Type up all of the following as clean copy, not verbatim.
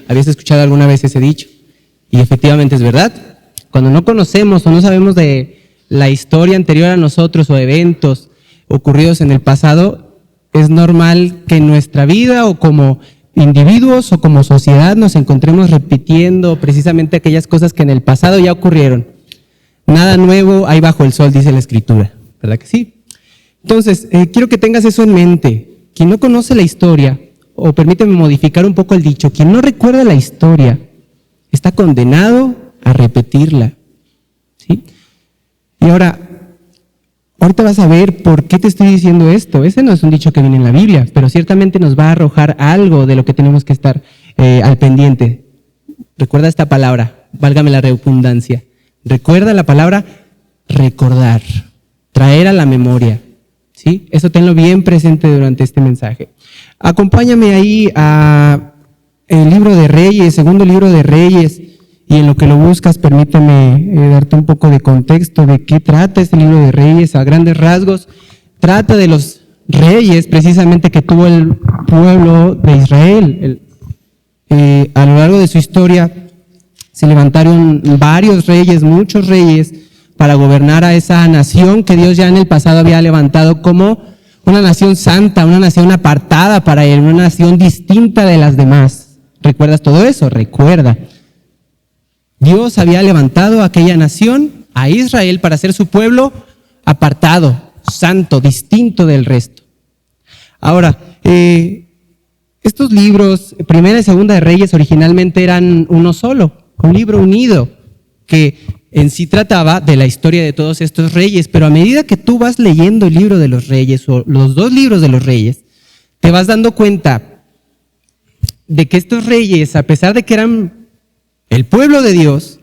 ¿Habías escuchado alguna vez ese dicho? Y efectivamente es verdad. Cuando no conocemos o no sabemos de la historia anterior a nosotros o eventos ocurridos en el pasado, es normal que en nuestra vida o como individuos o como sociedad nos encontremos repitiendo precisamente aquellas cosas que en el pasado ya ocurrieron. Nada nuevo hay bajo el sol, dice la Escritura, ¿verdad que sí? Entonces, quiero que tengas eso en mente. Quien no conoce la historia, o permíteme modificar un poco el dicho, quien no recuerda la historia está condenado a repetirla, ¿sí? Y ahorita vas a ver por qué te estoy diciendo esto. Ese no es un dicho que viene en la Biblia, pero ciertamente nos va a arrojar algo de lo que tenemos que estar al pendiente. Recuerda esta palabra, válgame la redundancia. Recuerda la palabra recordar, traer a la memoria, ¿sí? Eso tenlo bien presente durante este mensaje. Acompáñame ahí a el libro de Reyes, segundo libro de Reyes, y en lo que lo buscas, permíteme darte un poco de contexto de qué trata este libro de Reyes. A grandes rasgos, trata de los reyes precisamente que tuvo el pueblo de Israel. A lo largo de su historia se levantaron varios reyes, muchos reyes, para gobernar a esa nación que Dios ya en el pasado había levantado como una nación santa, una nación apartada para Él, una nación distinta de las demás. ¿Recuerdas todo eso? Recuerda. Dios había levantado a aquella nación, a Israel, para ser su pueblo apartado, santo, distinto del resto. Ahora, estos libros, Primera y Segunda de Reyes, originalmente eran uno solo, un libro unido, que en sí trataba de la historia de todos estos reyes, pero a medida que tú vas leyendo el libro de los reyes, o los dos libros de los reyes, te vas dando cuenta de que estos reyes, a pesar de que eran el pueblo de Dios,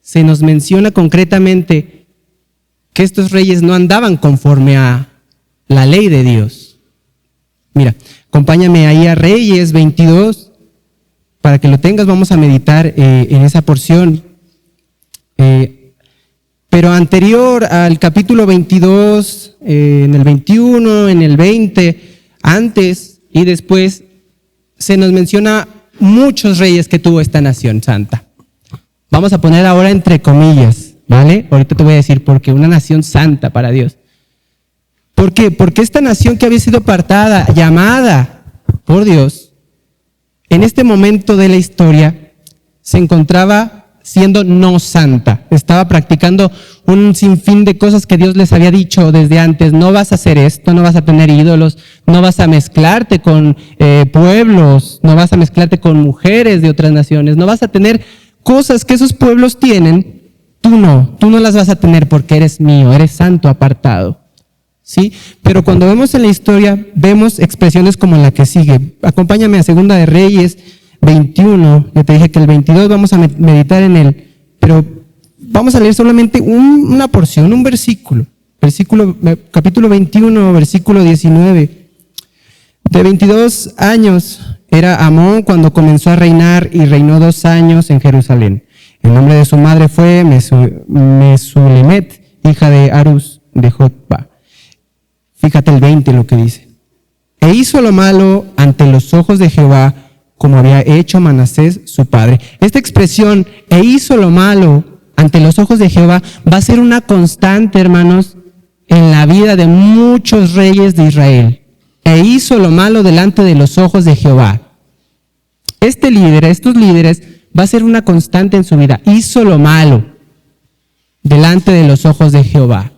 se nos menciona concretamente que estos reyes no andaban conforme a la ley de Dios. Mira, acompáñame ahí a Reyes 22, para que lo tengas, vamos a meditar en esa porción. Pero anterior al capítulo 22, en el 21, en el 20, antes y después, se nos menciona muchos reyes que tuvo esta nación santa. Vamos a poner ahora entre comillas, ¿vale? Ahorita te voy a decir por qué una nación santa para Dios. ¿Por qué? Porque esta nación que había sido apartada, llamada por Dios, en este momento de la historia se encontraba siendo no santa. Estaba practicando un sinfín de cosas que Dios les había dicho desde antes. No vas a hacer esto, no vas a tener ídolos, no vas a mezclarte con pueblos, no vas a mezclarte con mujeres de otras naciones, no vas a tener cosas que esos pueblos tienen. Tú no las vas a tener porque eres mío, eres santo, apartado. ¿Sí? Pero cuando vemos en la historia, vemos expresiones como la que sigue. Acompáñame a Segunda de Reyes 21, ya te dije que el 22 vamos a meditar en él, pero vamos a leer solamente una porción, un versículo. Capítulo 21, versículo 19. De 22 años era Amón cuando comenzó a reinar y reinó 2 años en Jerusalén. El nombre de su madre fue Mesulemet, hija de Arús de Jotba. Fíjate el 20 lo que dice. E hizo lo malo ante los ojos de Jehová, como había hecho Manasés su padre. Esta expresión, e hizo lo malo ante los ojos de Jehová, va a ser una constante, hermanos, en la vida de muchos reyes de Israel. E hizo lo malo delante de los ojos de Jehová. Estos líderes, va a ser una constante en su vida. Hizo lo malo delante de los ojos de Jehová.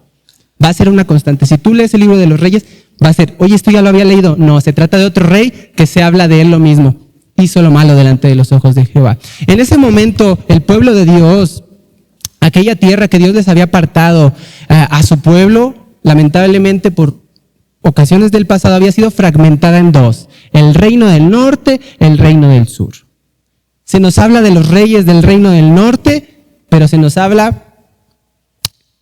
Va a ser una constante. Si tú lees el libro de los reyes, va a ser, oye, esto ya lo había leído. No, se trata de otro rey que se habla de él lo mismo. Hizo lo malo delante de los ojos de Jehová. En ese momento, el pueblo de Dios, aquella tierra que Dios les había apartado a su pueblo, lamentablemente por ocasiones del pasado había sido fragmentada en dos: el reino del norte, el reino del sur. Se nos habla de los reyes del reino del norte, pero se nos habla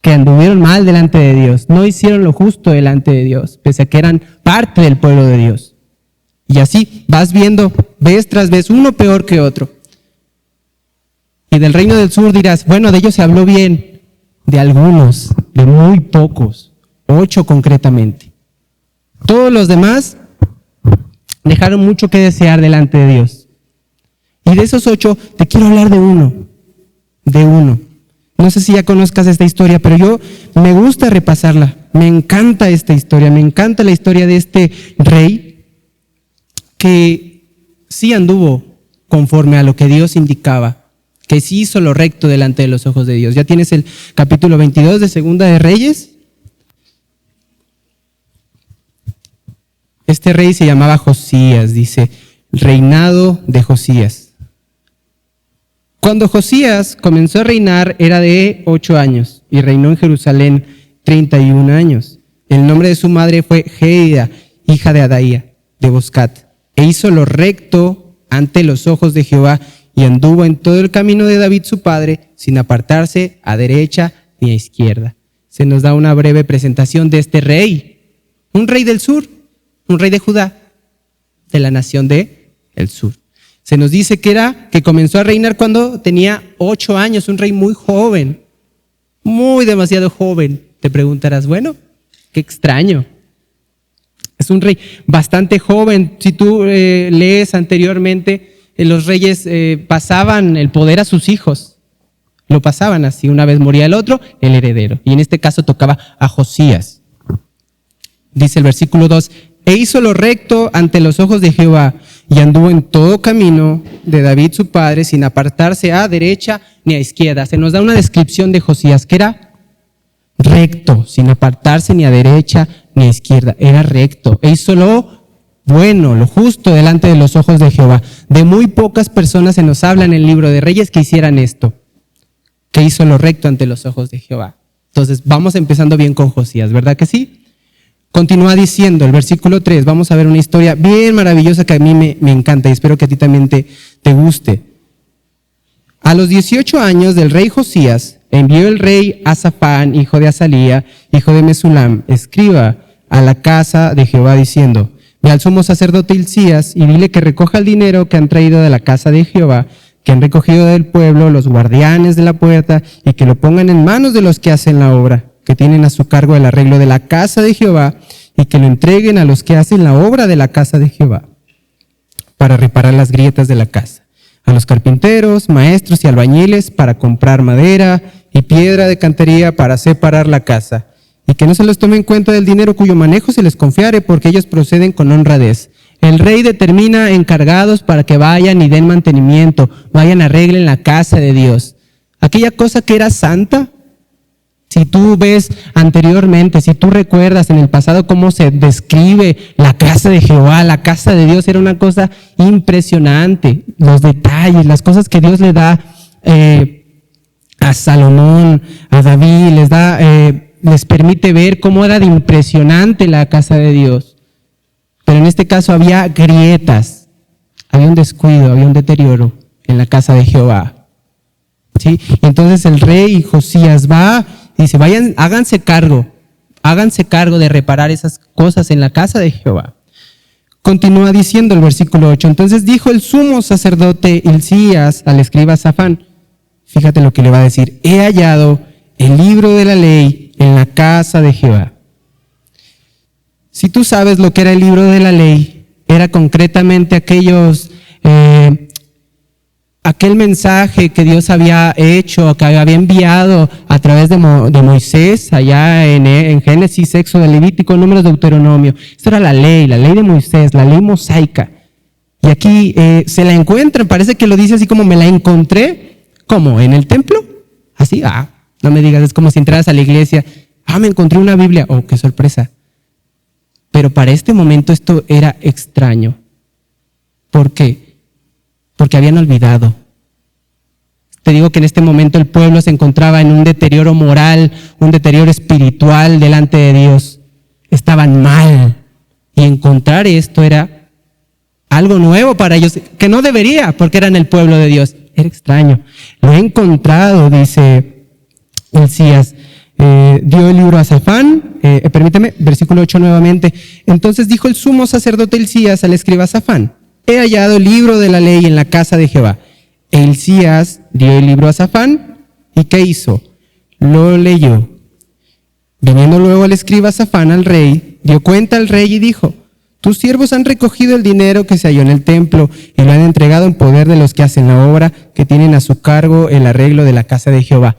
que anduvieron mal delante de Dios, no hicieron lo justo delante de Dios, pese a que eran parte del pueblo de Dios. Y así vas viendo, vez tras vez, uno peor que otro. Y del reino del sur dirás, bueno, de ellos se habló bien, de algunos, de muy pocos, 8 concretamente. Todos los demás dejaron mucho que desear delante de Dios. Y Y de esos 8, te quiero hablar de uno. No sé si ya conozcas esta historia, pero yo me gusta repasarla. Me encanta esta historia, me encanta la historia de este rey que sí anduvo conforme a lo que Dios indicaba, que sí hizo lo recto delante de los ojos de Dios. Ya tienes el capítulo 22 de Segunda de Reyes. Este rey se llamaba Josías, dice, reinado de Josías. Cuando Josías comenzó a reinar era de 8 años y reinó en Jerusalén 31 años. El nombre de su madre fue Jeida, hija de Adaía, de Boscat. E hizo lo recto ante los ojos de Jehová y anduvo en todo el camino de David su padre, sin apartarse a derecha ni a izquierda. Se nos da una breve presentación de este rey, un rey del sur, un rey de Judá, de la nación del sur. Se nos dice que comenzó a reinar cuando tenía 8 años, un rey muy joven, muy demasiado joven. Te preguntarás, bueno, qué extraño. Es un rey bastante joven. Si tú lees anteriormente, los reyes pasaban el poder a sus hijos. Lo pasaban así. Una vez moría el otro, el heredero. Y en este caso tocaba a Josías. Dice el versículo 2, e hizo lo recto ante los ojos de Jehová y anduvo en todo camino de David su padre sin apartarse a derecha ni a izquierda. Se nos da una descripción de Josías que era recto, sin apartarse ni a derecha ni a izquierda. Era recto e hizo lo bueno, lo justo delante de los ojos de Jehová. De muy pocas personas se nos habla en el libro de Reyes que hicieran esto, que hizo lo recto ante los ojos de Jehová. Entonces vamos empezando bien con Josías, ¿verdad que sí? Continúa diciendo el versículo 3, vamos a ver una historia bien maravillosa que a mí me encanta y espero que a ti también te guste. A los 18 años del rey Josías, envió el rey a Safán, hijo de Azalía, hijo de Mesulam, escriba a la casa de Jehová diciendo, ve al sumo sacerdote Hilcías y dile que recoja el dinero que han traído de la casa de Jehová, que han recogido del pueblo los guardianes de la puerta y que lo pongan en manos de los que hacen la obra, que tienen a su cargo el arreglo de la casa de Jehová y que lo entreguen a los que hacen la obra de la casa de Jehová para reparar las grietas de la casa, a los carpinteros, maestros y albañiles para comprar madera y piedra de cantería para separar la casa, y que no se les tome en cuenta del dinero cuyo manejo se les confiare, porque ellos proceden con honradez. El rey determina encargados para que vayan y den mantenimiento, vayan, arreglen la casa de Dios. Aquella cosa que era santa. Si tú ves anteriormente, si tú recuerdas en el pasado cómo se describe la casa de Jehová, la casa de Dios, era una cosa impresionante. Los detalles, las cosas que Dios le da a Salomón, a David, les permite ver cómo era de impresionante la casa de Dios. Pero en este caso había grietas, había un descuido, había un deterioro en la casa de Jehová. ¿Sí? Entonces el rey Josías va y dice, vayan, háganse cargo de reparar esas cosas en la casa de Jehová. Continúa diciendo el versículo 8, entonces dijo el sumo sacerdote Hilcías al escriba Safán, fíjate lo que le va a decir, he hallado el libro de la ley en la casa de Jehová. Si tú sabes lo que era el libro de la ley, era concretamente aquel mensaje que Dios había hecho, que había enviado a través de Moisés, allá en Génesis, Éxodo, Levítico, Números, Deuteronomio. Esto era la ley de Moisés, la ley mosaica. Y aquí se la encuentran, parece que lo dice así como me la encontré, ¿cómo? ¿En el templo? Así, no me digas, es como si entraras a la iglesia, me encontré una Biblia, oh, qué sorpresa. Pero para este momento esto era extraño. ¿Por qué? Porque habían olvidado. Te digo que en este momento el pueblo se encontraba en un deterioro moral, un deterioro espiritual delante de Dios. Estaban mal. Y encontrar esto era algo nuevo para ellos, que no debería, porque eran el pueblo de Dios. Era extraño. Lo he encontrado, dice Hilcías. Dio el libro a Safán, permíteme, versículo 8 nuevamente. Entonces dijo el sumo sacerdote Hilcías al escriba Safán, he hallado el libro de la ley en la casa de Jehová. E Hilcías dio el libro a Safán, ¿y qué hizo? Lo leyó. Viniendo luego el escriba Safán al rey, dio cuenta al rey y dijo, tus siervos han recogido el dinero que se halló en el templo y lo han entregado en poder de los que hacen la obra, que tienen a su cargo el arreglo de la casa de Jehová.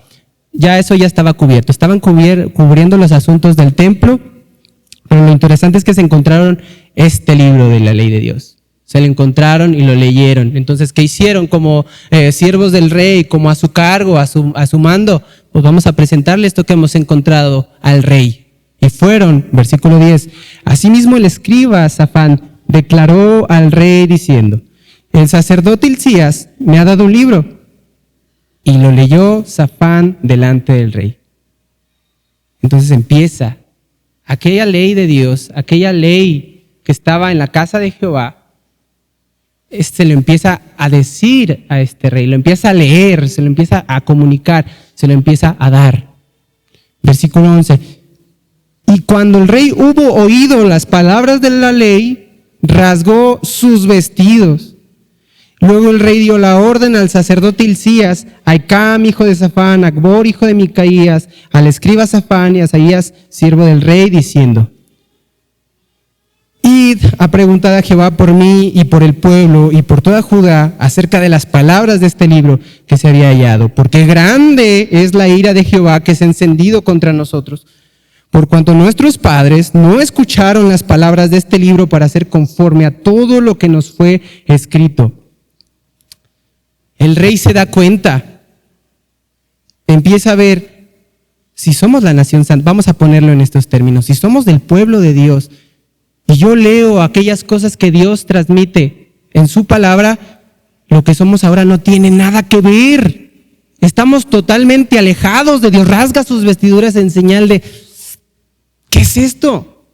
Ya eso ya estaba cubierto. Estaban cubriendo los asuntos del templo, pero lo interesante es que se encontraron este libro de la ley de Dios. Se lo encontraron y lo leyeron. Entonces, ¿qué hicieron? Como siervos del rey, como a su cargo, a su mando, pues vamos a presentarle esto que hemos encontrado al rey. Y fueron, versículo 10, asimismo el escriba Safán declaró al rey diciendo, el sacerdote Hilcías me ha dado un libro. Y lo leyó Safán delante del rey. Entonces empieza aquella ley de Dios, aquella ley que estaba en la casa de Jehová, se lo empieza a decir a este rey, lo empieza a leer, se lo empieza a comunicar, se lo empieza a dar. Versículo 11. Y cuando el rey hubo oído las palabras de la ley, rasgó sus vestidos. Luego el rey dio la orden al sacerdote Hilcías, a Ahicam, hijo de Safán, a Acbor, hijo de Micaías, al escriba Safán y a Asaías, siervo del rey, diciendo, id a preguntar a Jehová por mí y por el pueblo y por toda Judá acerca de las palabras de este libro que se había hallado, porque grande es la ira de Jehová que se ha encendido contra nosotros, por cuanto nuestros padres no escucharon las palabras de este libro para hacer conforme a todo lo que nos fue escrito. El rey se da cuenta, empieza a ver, si somos la nación santa, vamos a ponerlo en estos términos, si somos del pueblo de Dios, y yo leo aquellas cosas que Dios transmite en su palabra, lo que somos ahora no tiene nada que ver. Estamos totalmente alejados de Dios. Rasga sus vestiduras en señal de, ¿qué es esto?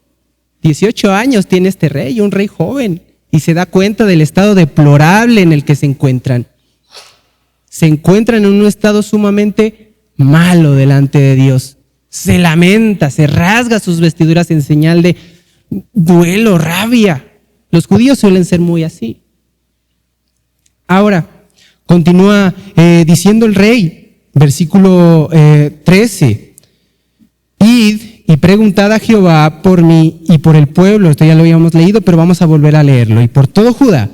18 años tiene este rey, un rey joven, y se da cuenta del estado deplorable en el que se encuentran. Se encuentran en un estado sumamente malo delante de Dios. Se lamenta, se rasga sus vestiduras en señal de duelo, rabia. Los judíos suelen ser muy así. Ahora, continúa diciendo el rey, versículo 13. Id y preguntad a Jehová por mí y por el pueblo, esto ya lo habíamos leído, pero vamos a volver a leerlo, y por todo Judá,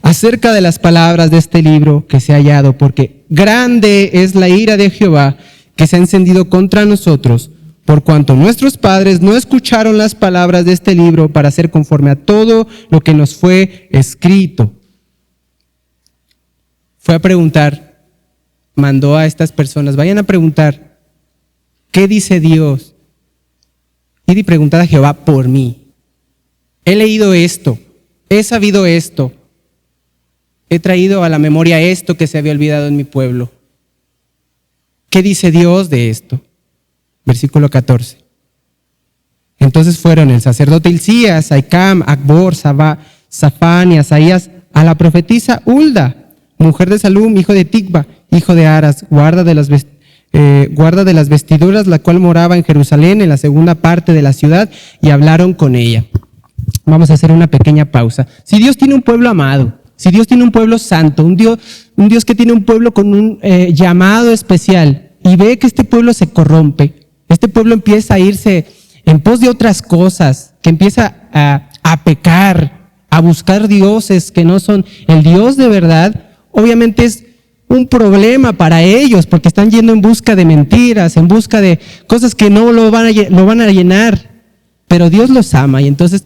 acerca de las palabras de este libro que se ha hallado, porque grande es la ira de Jehová que se ha encendido contra nosotros, por cuanto nuestros padres no escucharon las palabras de este libro para hacer conforme a todo lo que nos fue escrito. Fue a preguntar, mandó a estas personas, vayan a preguntar, ¿qué dice Dios? Id y preguntad a Jehová por mí. He leído esto, he sabido esto, he traído a la memoria esto que se había olvidado en mi pueblo. ¿Qué dice Dios de esto? Versículo 14. Entonces fueron el sacerdote Hilcías, Ahicam, Acbor, Safán y Asaías a la profetisa Hulda, mujer de Salum, hijo de Ticva, hijo de Aras, guarda de las vestiduras, la cual moraba en Jerusalén, en la segunda parte de la ciudad, y hablaron con ella. Vamos a hacer una pequeña pausa. Si Dios tiene un pueblo amado, si Dios tiene un pueblo santo, un Dios que tiene un pueblo con un llamado especial, y ve que este pueblo se corrompe, este pueblo empieza a irse en pos de otras cosas, que empieza a pecar, a buscar dioses que no son el Dios de verdad, obviamente es un problema para ellos, porque están yendo en busca de mentiras, en busca de cosas que no lo van a llenar, pero Dios los ama, y entonces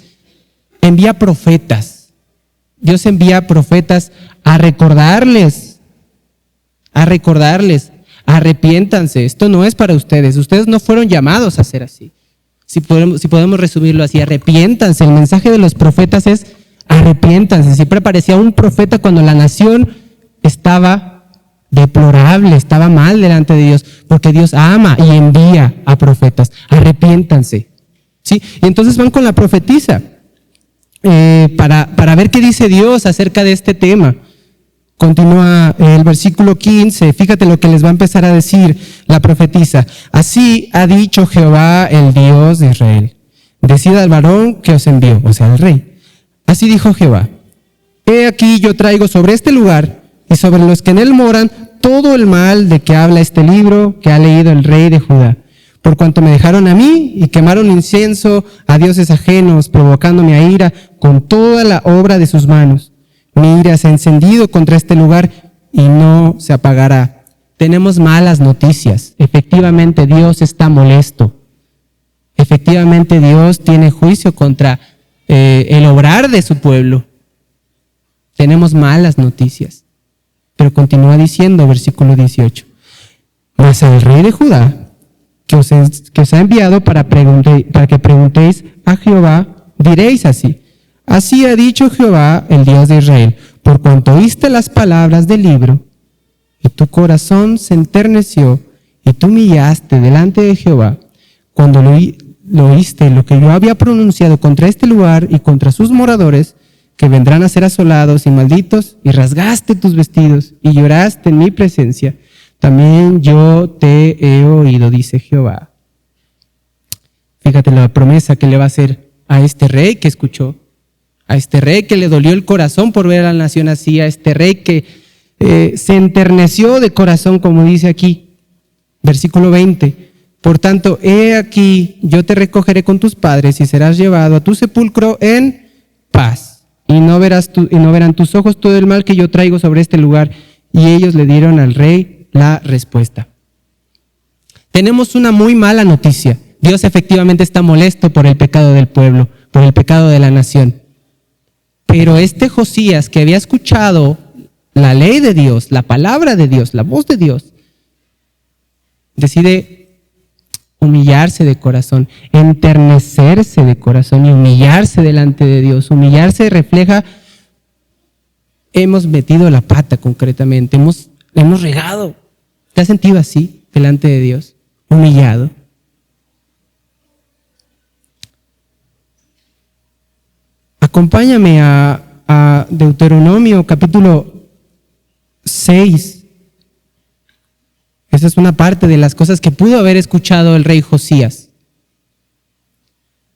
envía profetas. Dios envía profetas a recordarles, arrepiéntanse, esto no es para ustedes no fueron llamados a ser así. Si podemos resumirlo así, arrepiéntanse. El mensaje de los profetas es arrepiéntanse. Siempre aparecía un profeta cuando la nación estaba deplorable, estaba mal delante de Dios, porque Dios ama y envía a profetas. Arrepiéntanse. ¿Sí? Y entonces van con la profetisa para ver qué dice Dios acerca de este tema. Continúa el versículo 15, fíjate lo que les va a empezar a decir la profetisa. Así ha dicho Jehová, el Dios de Israel. Decid al varón que os envió, o sea, al rey. Así dijo Jehová. He aquí yo traigo sobre este lugar y sobre los que en él moran todo el mal de que habla este libro que ha leído el rey de Judá. por cuanto me dejaron a mí y quemaron incienso a dioses ajenos, provocándome a ira con toda la obra de sus manos. Mi ira se ha encendido contra este lugar y no se apagará. Tenemos malas noticias. Efectivamente, Dios está molesto. Efectivamente, Dios tiene juicio contra el obrar de su pueblo. Tenemos malas noticias. Pero continúa diciendo, versículo 18. Mas el rey de Judá, que os ha enviado para que preguntéis a Jehová, diréis así: así ha dicho Jehová, el Dios de Israel, por cuanto oíste las palabras del libro, y tu corazón se enterneció, y tú humillaste delante de Jehová, cuando lo oíste lo que yo había pronunciado contra este lugar y contra sus moradores, que vendrán a ser asolados y malditos, y rasgaste tus vestidos, y lloraste en mi presencia, también yo te he oído, dice Jehová. Fíjate la promesa que le va a hacer a este rey que escuchó, a este rey que le dolió el corazón por ver a la nación así, a este rey que se enterneció de corazón, como dice aquí, versículo 20. Por tanto, he aquí, yo te recogeré con tus padres y serás llevado a tu sepulcro en paz. Y no verán tus ojos todo el mal que yo traigo sobre este lugar. Y ellos le dieron al rey la respuesta. Tenemos una muy mala noticia. Dios efectivamente está molesto por el pecado del pueblo, por el pecado de la nación. Pero este Josías, que había escuchado la ley de Dios, la palabra de Dios, la voz de Dios, decide humillarse de corazón, enternecerse de corazón y humillarse delante de Dios. Humillarse refleja, hemos metido la pata concretamente, hemos regado. ¿Te has sentido así delante de Dios? Humillado. Acompáñame a Deuteronomio capítulo 6. Esa es una parte de las cosas que pudo haber escuchado el rey Josías.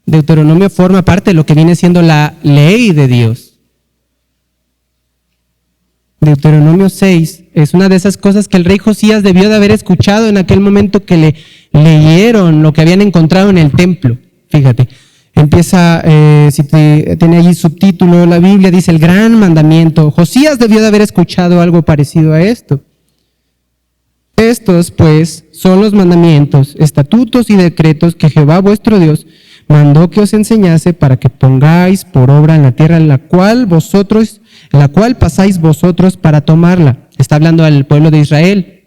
Deuteronomio forma parte de lo que viene siendo la ley de Dios. Deuteronomio 6 es una de esas cosas que el rey Josías debió de haber escuchado en aquel momento que le leyeron lo que habían encontrado en el templo. Fíjate, empieza, tiene allí subtítulo, la Biblia dice el gran mandamiento. Josías debió de haber escuchado algo parecido a esto. Estos, pues, son los mandamientos, estatutos y decretos que Jehová vuestro Dios mandó que os enseñase para que pongáis por obra en la tierra en la cual pasáis vosotros para tomarla. Está hablando al pueblo de Israel,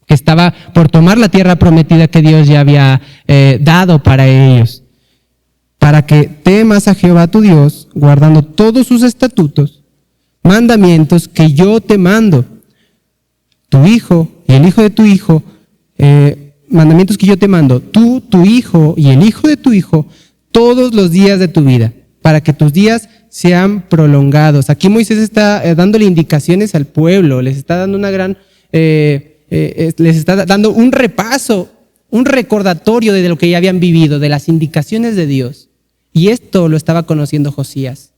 que estaba por tomar la tierra prometida que Dios ya había dado para ellos. Para que temas a Jehová tu Dios, guardando todos sus estatutos, mandamientos que yo te mando, tu hijo y el hijo de tu hijo, mandamientos que yo te mando, tú, tu hijo y el hijo de tu hijo, todos los días de tu vida, para que tus días sean prolongados. Aquí Moisés está dándole indicaciones al pueblo, les está dando una gran, les está dando un repaso, un recordatorio de lo que ya habían vivido, de las indicaciones de Dios. Y esto lo estaba conociendo Josías,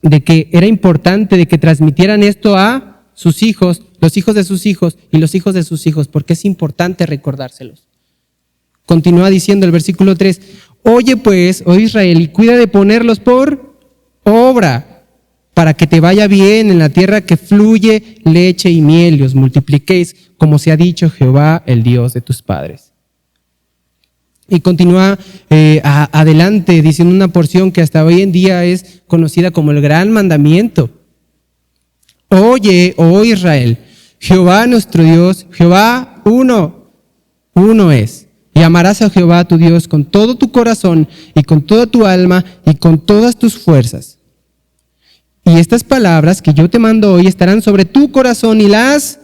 de que era importante de que transmitieran esto a sus hijos, los hijos de sus hijos y los hijos de sus hijos, porque es importante recordárselos. Continúa diciendo el versículo 3, oye pues, oh Israel, y cuida de ponerlos por obra, para que te vaya bien en la tierra que fluye leche y miel, y os multipliquéis, como se ha dicho Jehová, el Dios de tus padres. Y continúa adelante diciendo una porción que hasta hoy en día es conocida como el gran mandamiento. Oye, oh Israel, Jehová nuestro Dios, Jehová uno es. Y amarás a Jehová tu Dios con todo tu corazón y con toda tu alma y con todas tus fuerzas. Y estas palabras que yo te mando hoy estarán sobre tu corazón y las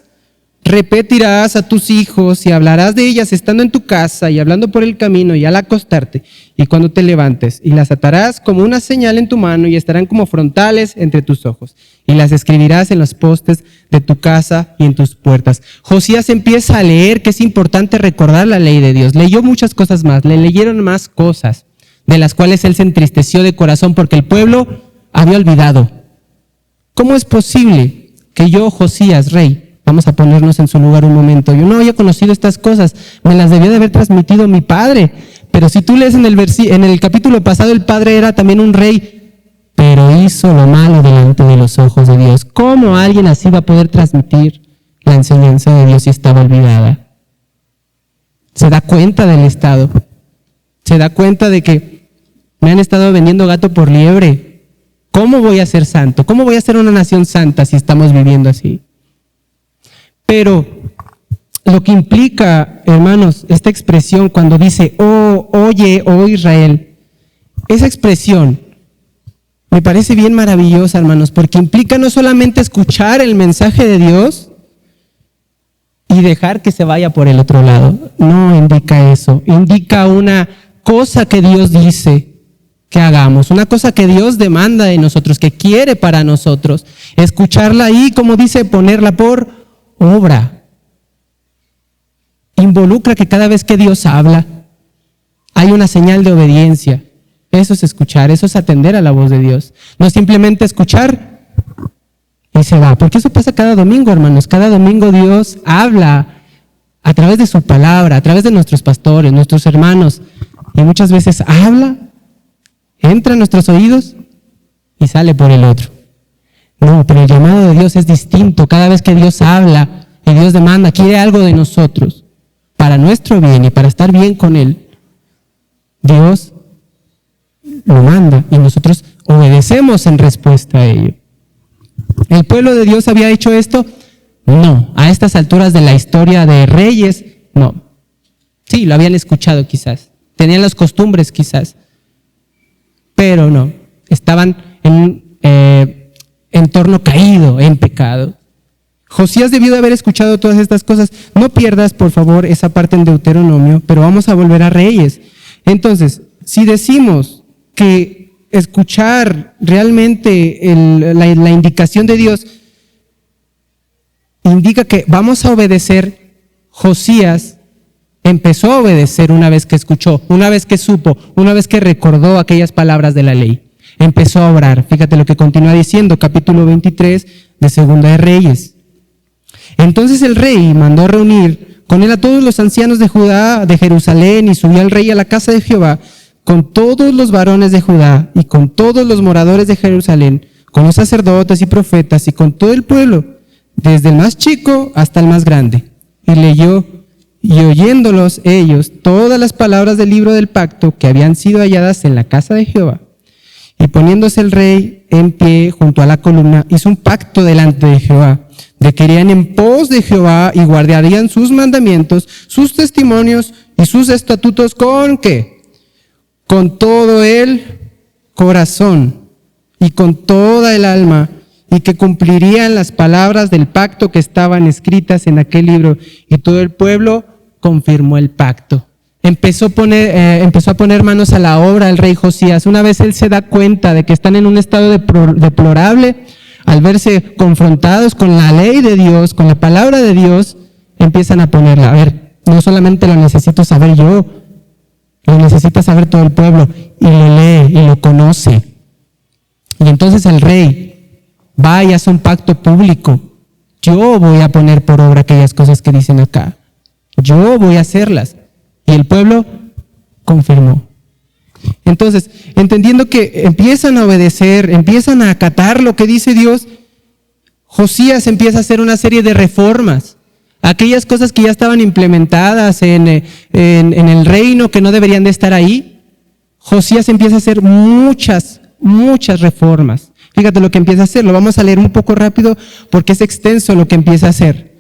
repetirás a tus hijos y hablarás de ellas estando en tu casa y hablando por el camino y al acostarte y cuando te levantes, y las atarás como una señal en tu mano y estarán como frontales entre tus ojos, y las escribirás en los postes de tu casa y en tus puertas. Josías empieza a leer que es importante recordar la ley de Dios. Leyó muchas cosas más, le leyeron más cosas de las cuales él se entristeció de corazón porque el pueblo había olvidado. ¿Cómo es posible que yo, Josías, rey, Vamos a ponernos en su lugar un momento. Yo no había conocido estas cosas, me las debió de haber transmitido mi padre. Pero si tú lees en el capítulo pasado, el padre era también un rey, pero hizo lo malo delante de los ojos de Dios. ¿Cómo alguien así va a poder transmitir la enseñanza de Dios si estaba olvidada? Se da cuenta del estado. Se da cuenta de que me han estado vendiendo gato por liebre. ¿Cómo voy a ser santo? ¿Cómo voy a ser una nación santa si estamos viviendo así? Pero lo que implica, hermanos, esta expresión cuando dice, oh, oye, oh Israel, esa expresión me parece bien maravillosa, hermanos, porque implica no solamente escuchar el mensaje de Dios y dejar que se vaya por el otro lado. No indica eso. Indica una cosa que Dios dice que hagamos, una cosa que Dios demanda de nosotros, que quiere para nosotros. Escucharla ahí, como dice, ponerla por obra. Involucra que cada vez que Dios habla, hay una señal de obediencia. Eso es escuchar, eso es atender a la voz de Dios. No simplemente escuchar y se va, porque eso pasa cada domingo, hermanos. Cada domingo Dios habla a través de su palabra, a través de nuestros pastores, nuestros hermanos, y muchas veces habla, entra en nuestros oídos y sale por el otro. No, pero el llamado de Dios es distinto. Cada vez que Dios habla y Dios demanda, quiere algo de nosotros para nuestro bien y para estar bien con Él, Dios lo manda y nosotros obedecemos en respuesta a ello. ¿El pueblo de Dios había hecho esto? No. A estas alturas de la historia de Reyes, no. Sí, lo habían escuchado quizás, tenían las costumbres quizás, pero no. Estaban en un entorno caído, en pecado. Josías debió de haber escuchado todas estas cosas. No pierdas, por favor, esa parte en Deuteronomio, pero vamos a volver a Reyes. Entonces, si decimos que escuchar realmente la indicación de Dios indica que vamos a obedecer, Josías empezó a obedecer una vez que escuchó, una vez que supo, una vez que recordó aquellas palabras de la ley. Empezó a obrar. Fíjate lo que continúa diciendo, capítulo 23 de Segunda de Reyes. Entonces el rey mandó reunir con él a todos los ancianos de Judá, de Jerusalén, y subió el rey a la casa de Jehová con todos los varones de Judá y con todos los moradores de Jerusalén, con los sacerdotes y profetas y con todo el pueblo, desde el más chico hasta el más grande. Y leyó, y oyéndolos ellos todas las palabras del libro del pacto que habían sido halladas en la casa de Jehová. Y poniéndose el rey en pie junto a la columna, hizo un pacto delante de Jehová, de que irían en pos de Jehová y guardarían sus mandamientos, sus testimonios y sus estatutos ¿con qué? Con todo el corazón y con toda el alma, y que cumplirían las palabras del pacto que estaban escritas en aquel libro. Y todo el pueblo confirmó el pacto. Empezó a poner manos a la obra el rey Josías. Una vez él se da cuenta de que están en un estado deplorable, al verse confrontados con la ley de Dios, con la palabra de Dios, empiezan a ponerla. A ver, no solamente lo necesito saber yo, lo necesita saber todo el pueblo, y lo lee y lo conoce. Y entonces el rey va y hace un pacto público. Yo voy a poner por obra aquellas cosas que dicen acá. Yo voy a hacerlas. Y el pueblo confirmó. Entonces, entendiendo que empiezan a obedecer, empiezan a acatar lo que dice Dios, Josías empieza a hacer una serie de reformas. Aquellas cosas que ya estaban implementadas en el reino, que no deberían de estar ahí, Josías empieza a hacer muchas reformas. Fíjate lo que empieza a hacer, lo vamos a leer un poco rápido porque es extenso lo que empieza a hacer.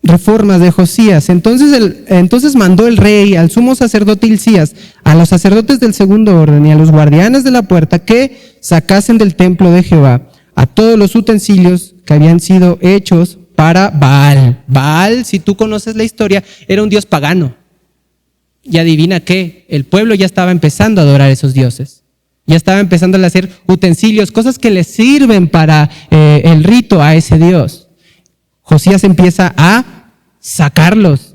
Reformas de Josías. Entonces mandó el rey al sumo sacerdote Hilcías, a los sacerdotes del segundo orden y a los guardianes de la puerta que sacasen del templo de Jehová a todos los utensilios que habían sido hechos para Baal. Baal, si tú conoces la historia, era un dios pagano. Y adivina qué, el pueblo ya estaba empezando a adorar a esos dioses. Ya estaba empezando a hacer utensilios, cosas que le sirven para el rito a ese dios. Josías empieza a sacarlos,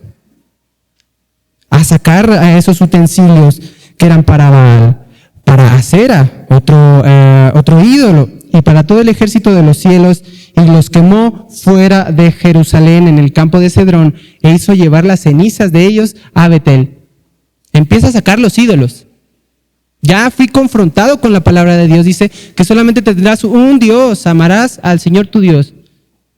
a sacar a esos utensilios que eran para Baal, para Acera, otro ídolo, y para todo el ejército de los cielos, y los quemó fuera de Jerusalén en el campo de Cedrón e hizo llevar las cenizas de ellos a Betel. Empieza a sacar los ídolos. Ya fui confrontado con la palabra de Dios. Dice que solamente tendrás un Dios, amarás al Señor tu Dios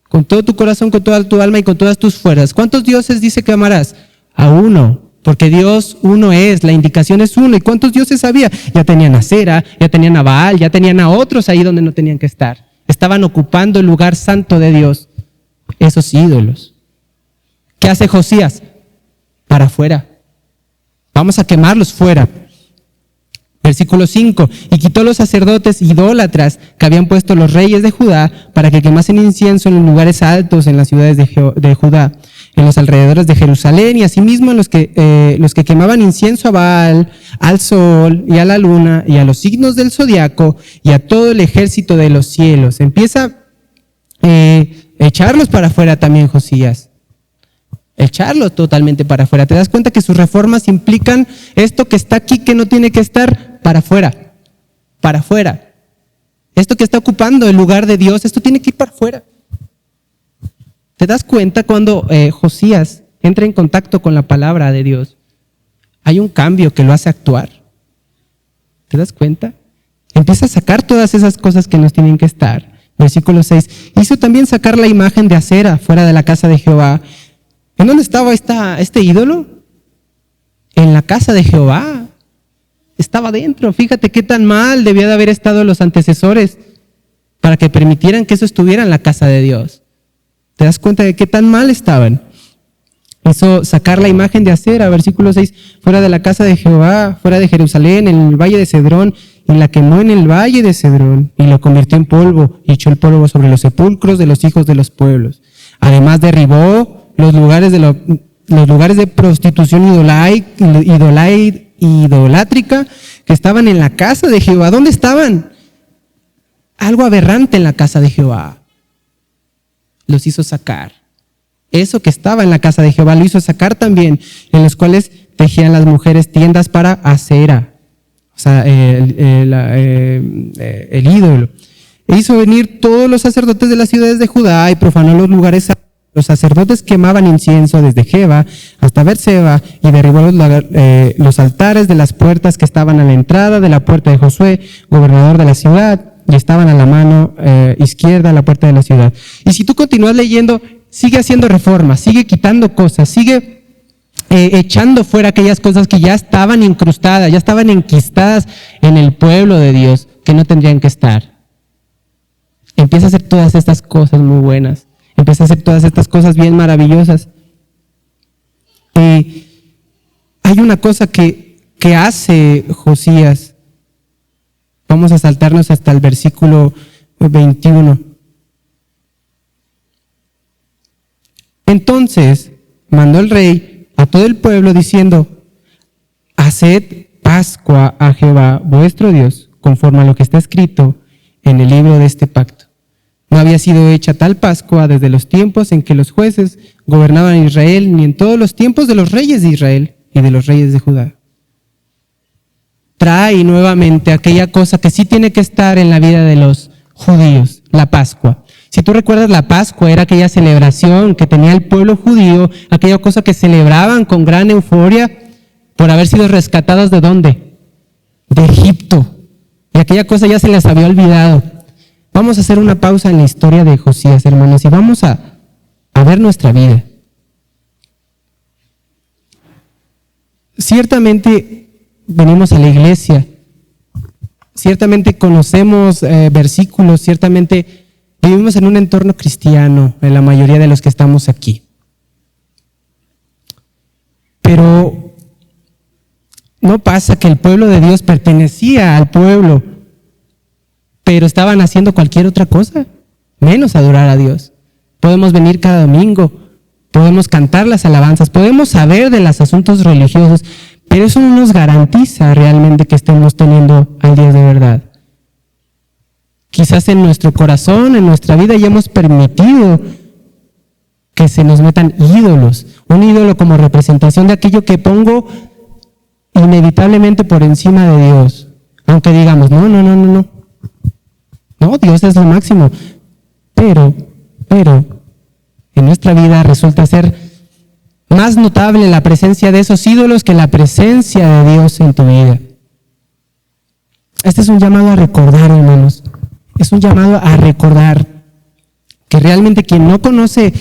con todo tu corazón, con toda tu alma y con todas tus fuerzas. ¿Cuántos dioses dice que amarás? A uno, porque Dios uno es, la indicación es uno. ¿Y cuántos dioses había? Ya tenían a Acera, ya tenían a Baal, ya tenían a otros ahí donde no tenían que estar. Estaban ocupando el lugar santo de Dios, esos ídolos. ¿Qué hace Josías? Para afuera. Vamos a quemarlos fuera. Versículo 5, y quitó los sacerdotes idólatras que habían puesto los reyes de Judá para que quemasen incienso en los lugares altos en las ciudades de Judá, en los alrededores de Jerusalén, y asimismo en los que quemaban incienso a Baal, al sol y a la luna y a los signos del zodiaco y a todo el ejército de los cielos. Empieza a echarlos para afuera también Josías. Echarlos totalmente para afuera. ¿Te das cuenta que sus reformas implican esto que está aquí que no tiene que estar para afuera? Para afuera. Esto que está ocupando el lugar de Dios, esto tiene que ir para afuera. ¿Te das cuenta cuando Josías entra en contacto con la palabra de Dios? Hay un cambio que lo hace actuar. ¿Te das cuenta? Empieza a sacar todas esas cosas que no tienen que estar. Versículo 6. Hizo también sacar la imagen de Acera fuera de la casa de Jehová. ¿En dónde estaba este ídolo? En la casa de Jehová. Estaba dentro. Fíjate qué tan mal debía de haber estado los antecesores para que permitieran que eso estuviera en la casa de Dios. ¿Te das cuenta de qué tan mal estaban? Hizo sacar la imagen de Acera, versículo 6, fuera de la casa de Jehová, fuera de Jerusalén, en el valle de Cedrón, y la quemó en el valle de Cedrón, y lo convirtió en polvo, y echó el polvo sobre los sepulcros de los hijos de los pueblos. Además derribó los lugares de prostitución idolátrica que estaban en la casa de Jehová. ¿Dónde estaban? Algo aberrante en la casa de Jehová. Los hizo sacar. Eso que estaba en la casa de Jehová lo hizo sacar también, en los cuales tejían las mujeres tiendas para Acera, o sea, el ídolo. E hizo venir todos los sacerdotes de las ciudades de Judá y profanó los lugares. Los sacerdotes quemaban incienso desde Jeba hasta Berseba y derribó los altares de las puertas que estaban a la entrada de la puerta de Josué, gobernador de la ciudad, y estaban a la mano izquierda a la puerta de la ciudad. Y si tú continúas leyendo, sigue haciendo reformas, sigue quitando cosas, sigue echando fuera aquellas cosas que ya estaban incrustadas, ya estaban enquistadas en el pueblo de Dios, que no tendrían que estar. Empieza a hacer todas estas cosas muy buenas. Empieza a hacer todas estas cosas bien maravillosas. Hay una cosa que hace Josías. Vamos a saltarnos hasta el versículo 21. Entonces mandó el rey a todo el pueblo diciendo: haced Pascua a Jehová vuestro Dios, conforme a lo que está escrito en el libro de este pacto. No había sido hecha tal Pascua desde los tiempos en que los jueces gobernaban Israel, ni en todos los tiempos de los reyes de Israel y de los reyes de Judá. Trae nuevamente aquella cosa que sí tiene que estar en la vida de los judíos, la Pascua. Si tú recuerdas, la Pascua era aquella celebración que tenía el pueblo judío, aquella cosa que celebraban con gran euforia por haber sido rescatados ¿de dónde? De Egipto. Y aquella cosa ya se les había olvidado. Vamos a hacer una pausa en la historia de Josías, hermanos, y vamos a ver nuestra vida. Ciertamente venimos a la iglesia, ciertamente conocemos versículos, ciertamente vivimos en un entorno cristiano, en la mayoría de los que estamos aquí. Pero no pasa que el pueblo de Dios pertenecía al pueblo, pero estaban haciendo cualquier otra cosa, menos adorar a Dios. Podemos venir cada domingo, podemos cantar las alabanzas, podemos saber de los asuntos religiosos, pero eso no nos garantiza realmente que estemos teniendo al Dios de verdad. Quizás en nuestro corazón, en nuestra vida, ya hemos permitido que se nos metan ídolos, un ídolo como representación de aquello que pongo inevitablemente por encima de Dios, aunque digamos, no, Dios es lo máximo. Pero, en nuestra vida resulta ser más notable la presencia de esos ídolos que la presencia de Dios en tu vida. Este es un llamado a recordar, hermanos. Es un llamado a recordar que realmente quien no conoce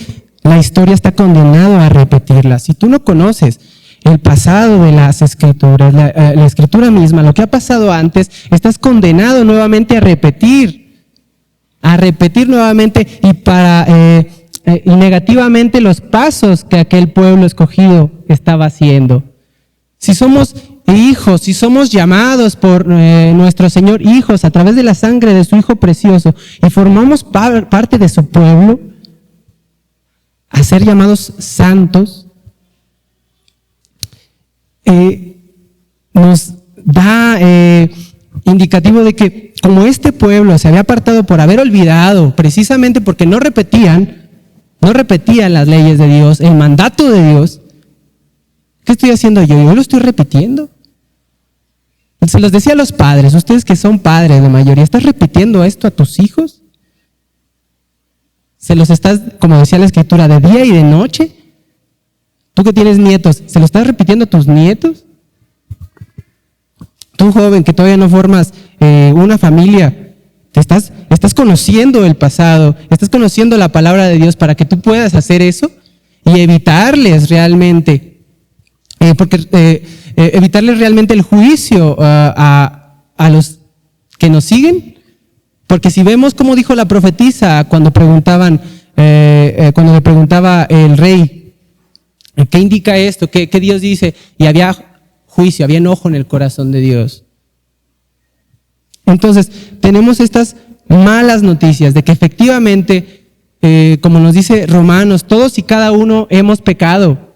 la historia está condenado a repetirla. Si tú no conoces el pasado de las escrituras, la escritura misma, lo que ha pasado antes, estás condenado nuevamente a repetir nuevamente y negativamente los pasos que aquel pueblo escogido estaba haciendo. Si somos hijos, si somos llamados por nuestro Señor hijos a través de la sangre de su Hijo precioso y formamos parte de su pueblo, a ser llamados santos, nos da indicativo de que como este pueblo se había apartado por haber olvidado, precisamente porque no repetían las leyes de Dios, el mandato de Dios, ¿qué estoy haciendo yo? Yo lo estoy repitiendo. Se los decía a los padres, ustedes que son padres de mayoría, ¿estás repitiendo esto a tus hijos? ¿Se los estás, como decía la Escritura, de día y de noche? Tú que tienes nietos, ¿se lo estás repitiendo a tus nietos? Tú joven que todavía no formas una familia, estás conociendo el pasado, estás conociendo la palabra de Dios para que tú puedas hacer eso y evitarles realmente, evitarles realmente el juicio a los que nos siguen. Porque si vemos cómo dijo la profetisa cuando le preguntaba el rey, ¿qué indica esto? ¿Qué Dios dice? Y había juicio, había enojo en el corazón de Dios. Entonces, tenemos estas malas noticias de que efectivamente, como nos dice Romanos, todos y cada uno hemos pecado,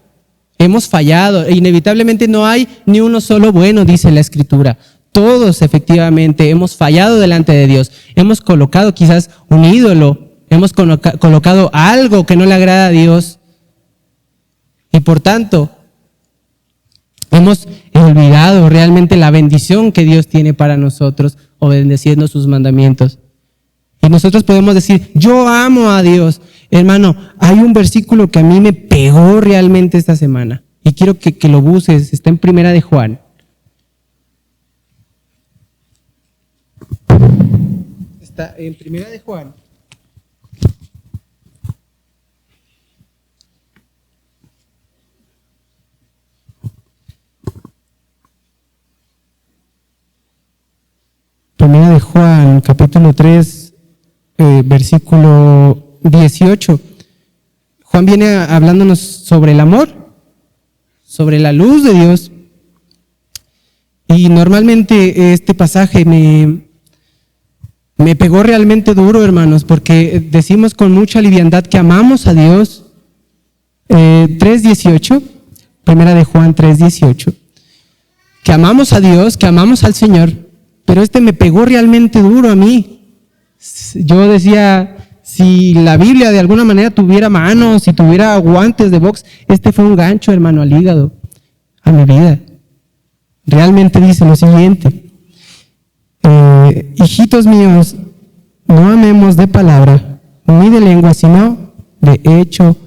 hemos fallado, e inevitablemente no hay ni uno solo bueno, dice la Escritura. Todos efectivamente hemos fallado delante de Dios, hemos colocado quizás un ídolo, hemos colocado algo que no le agrada a Dios y por tanto hemos olvidado realmente la bendición que Dios tiene para nosotros obedeciendo sus mandamientos. Y nosotros podemos decir, yo amo a Dios. Hermano, hay un versículo que a mí me pegó realmente esta semana y quiero que lo busques, está en Primera de Juan. Está en Primera de Juan. Primera de Juan, capítulo 3, versículo 18. Juan viene hablándonos sobre el amor, sobre la luz de Dios. Y normalmente este pasaje me pegó realmente duro, hermanos, porque decimos con mucha liviandad que amamos a Dios. 3:18, Primera de Juan 3:18, que amamos a Dios, que amamos al Señor, pero me pegó realmente duro a mí. Yo decía, si la Biblia de alguna manera tuviera manos, si tuviera guantes de box, fue un gancho, hermano, al hígado, a mi vida. Realmente dice lo siguiente: hijitos míos, no amemos de palabra ni de lengua, sino de hecho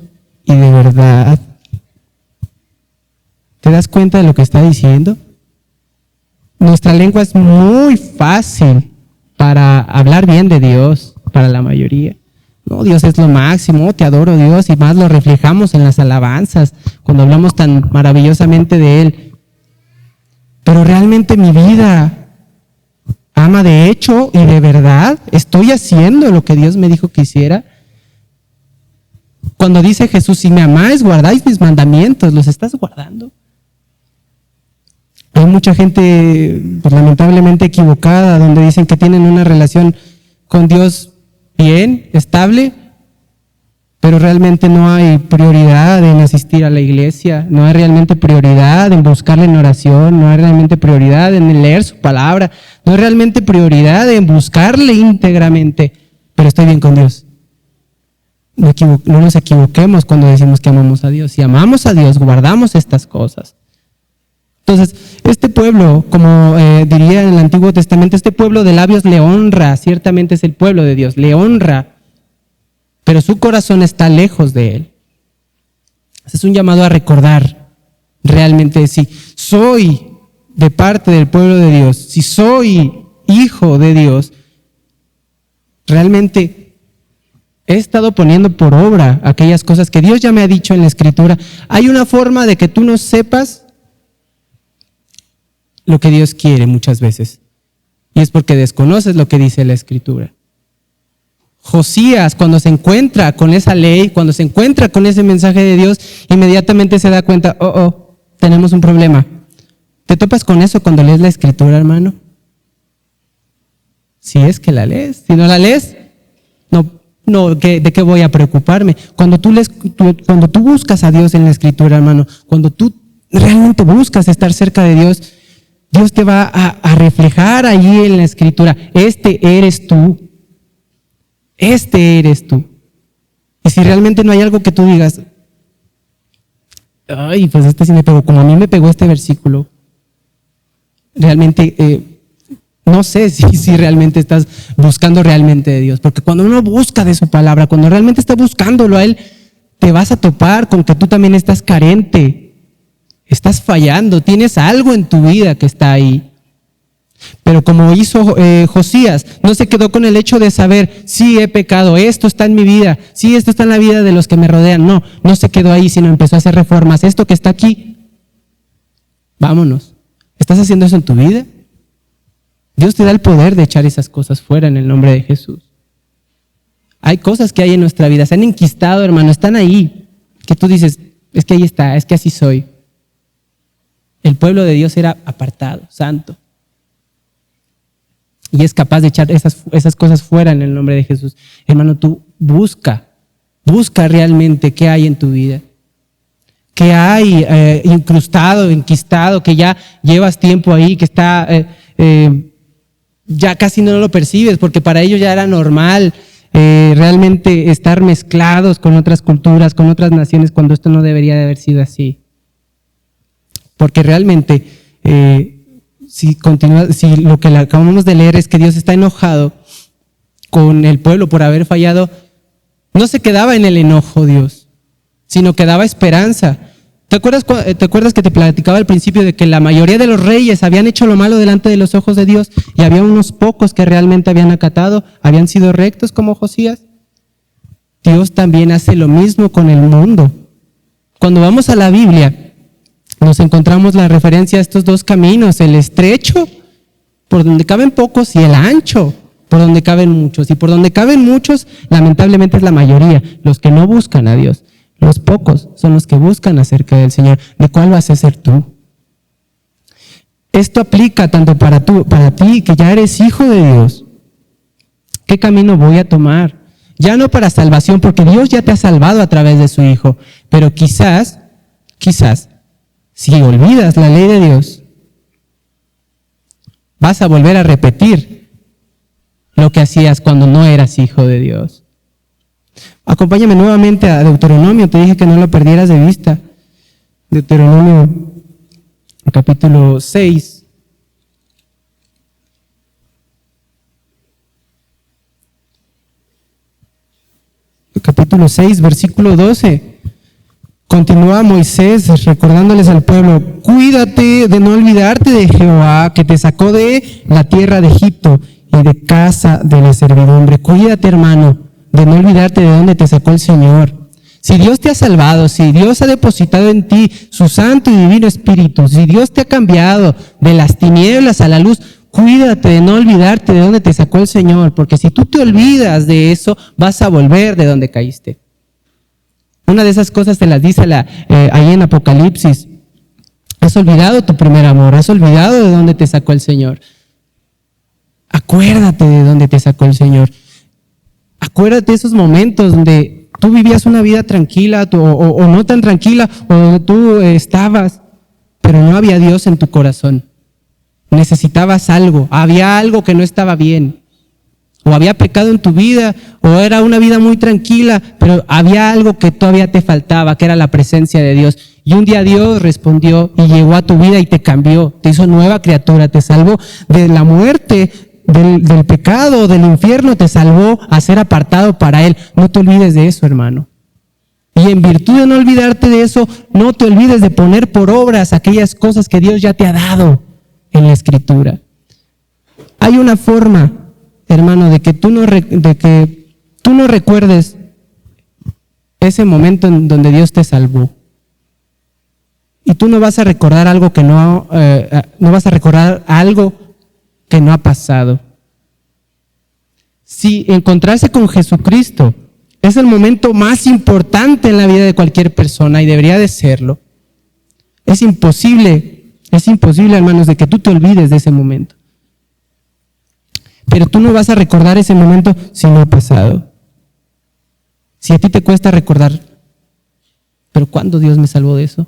y de verdad. ¿Te das cuenta de lo que está diciendo? Nuestra lengua es muy fácil para hablar bien de Dios, para la mayoría. No, Dios es lo máximo, te adoro Dios, y más lo reflejamos en las alabanzas, cuando hablamos tan maravillosamente de Él. Pero realmente mi vida ama de hecho y de verdad. ¿Estoy haciendo lo que Dios me dijo que hiciera? Cuando dice Jesús, si me amáis, guardáis mis mandamientos, ¿los estás guardando? Hay mucha gente, pues, lamentablemente equivocada, donde dicen que tienen una relación con Dios bien, estable, pero realmente no hay prioridad en asistir a la iglesia, no hay realmente prioridad en buscarle en oración, no hay realmente prioridad en leer su palabra, no hay realmente prioridad en buscarle íntegramente, pero estoy bien con Dios. No nos equivoquemos cuando decimos que amamos a Dios. Si amamos a Dios, guardamos estas cosas. Entonces, este pueblo, como diría en el Antiguo Testamento, este pueblo de labios le honra, ciertamente es el pueblo de Dios, le honra. pero su corazón está lejos de Él. Ese es un llamado a recordar realmente si soy de parte del pueblo de Dios, si soy hijo de Dios, realmente he estado poniendo por obra aquellas cosas que Dios ya me ha dicho en la Escritura. Hay una forma de que tú no sepas lo que Dios quiere muchas veces, y es porque desconoces lo que dice la Escritura. Josías, cuando se encuentra con esa ley, cuando se encuentra con ese mensaje de Dios, inmediatamente se da cuenta, tenemos un problema. ¿Te topas con eso cuando lees la Escritura, hermano? Si es que la lees. Si no la lees, ¿de qué voy a preocuparme? Cuando tú buscas a Dios en la Escritura, hermano, cuando tú realmente buscas estar cerca de Dios, Dios te va a reflejar allí en la Escritura. Este eres tú. Este eres tú. Y si realmente no hay algo que tú digas, ay, pues este sí me pegó, como a mí me pegó este versículo, realmente no sé si realmente estás buscando realmente de Dios, porque cuando uno busca de su palabra, cuando realmente está buscándolo a Él, te vas a topar con que tú también estás carente, estás fallando, tienes algo en tu vida que está ahí. Pero como hizo Josías, no se quedó con el hecho de saber, sí he pecado, esto está en mi vida, sí esto está en la vida de los que me rodean. No se quedó ahí, sino empezó a hacer reformas. Esto que está aquí, vámonos. ¿Estás haciendo eso en tu vida? Dios te da el poder de echar esas cosas fuera en el nombre de Jesús. Hay cosas que hay en nuestra vida, se han enquistado, hermano, están ahí, que tú dices, es que ahí está, es que así soy. El pueblo de Dios era apartado, santo. Y es capaz de echar esas cosas fuera en el nombre de Jesús. Hermano, tú busca realmente qué hay en tu vida. Qué hay incrustado, enquistado, que ya llevas tiempo ahí, que está, ya casi no lo percibes, porque para ellos ya era normal realmente estar mezclados con otras culturas, con otras naciones, cuando esto no debería de haber sido así. Porque realmente si lo que acabamos de leer es que Dios está enojado con el pueblo por haber fallado, no se quedaba en el enojo Dios, sino que daba esperanza. ¿Te acuerdas que te platicaba al principio de que la mayoría de los reyes habían hecho lo malo delante de los ojos de Dios y había unos pocos que realmente habían acatado, habían sido rectos como Josías? Dios también hace lo mismo con el mundo. Cuando vamos a la Biblia, nos encontramos la referencia a estos dos caminos, el estrecho, por donde caben pocos, y el ancho, por donde caben muchos. Y por donde caben muchos, lamentablemente es la mayoría, los que no buscan a Dios. Los pocos son los que buscan acerca del Señor. ¿De cuál vas a ser tú? Esto aplica tanto para ti, que ya eres hijo de Dios. ¿Qué camino voy a tomar? Ya no para salvación, porque Dios ya te ha salvado a través de su Hijo, pero quizás, si olvidas la ley de Dios, vas a volver a repetir lo que hacías cuando no eras hijo de Dios. Acompáñame nuevamente a Deuteronomio, te dije que no lo perdieras de vista. Deuteronomio, capítulo 6. Capítulo 6, versículo 12. Continúa Moisés recordándoles al pueblo: cuídate de no olvidarte de Jehová, que te sacó de la tierra de Egipto y de casa de la servidumbre. Cuídate, hermano, de no olvidarte de dónde te sacó el Señor. Si Dios te ha salvado, si Dios ha depositado en ti su santo y divino Espíritu, si Dios te ha cambiado de las tinieblas a la luz, cuídate de no olvidarte de dónde te sacó el Señor, porque si tú te olvidas de eso, vas a volver de donde caíste. Una de esas cosas te las dice ahí en Apocalipsis. Has olvidado tu primer amor, has olvidado de dónde te sacó el Señor. Acuérdate de dónde te sacó el Señor. Acuérdate de esos momentos donde tú vivías una vida tranquila o no tan tranquila, o donde tú estabas, pero no había Dios en tu corazón. Necesitabas algo, había algo que no estaba bien. O había pecado en tu vida, o era una vida muy tranquila, pero había algo que todavía te faltaba, que era la presencia de Dios. Y un día Dios respondió y llegó a tu vida y te cambió, te hizo nueva criatura, te salvó de la muerte del pecado, del infierno, te salvó a ser apartado para Él. No te olvides de eso, hermano. Y en virtud de no olvidarte de eso, no te olvides de poner por obras aquellas cosas que Dios ya te ha dado en la Escritura. Hay una forma, hermano, de que tú no recuerdes ese momento en donde Dios te salvó. Y tú no vas a recordar algo que no vas a recordar algo que no ha pasado. Si encontrarse con Jesucristo es el momento más importante en la vida de cualquier persona, y debería de serlo, es imposible, hermanos, de que tú te olvides de ese momento. Pero tú no vas a recordar ese momento si no ha pasado. Si a ti te cuesta recordar, pero ¿cuándo Dios me salvó de eso?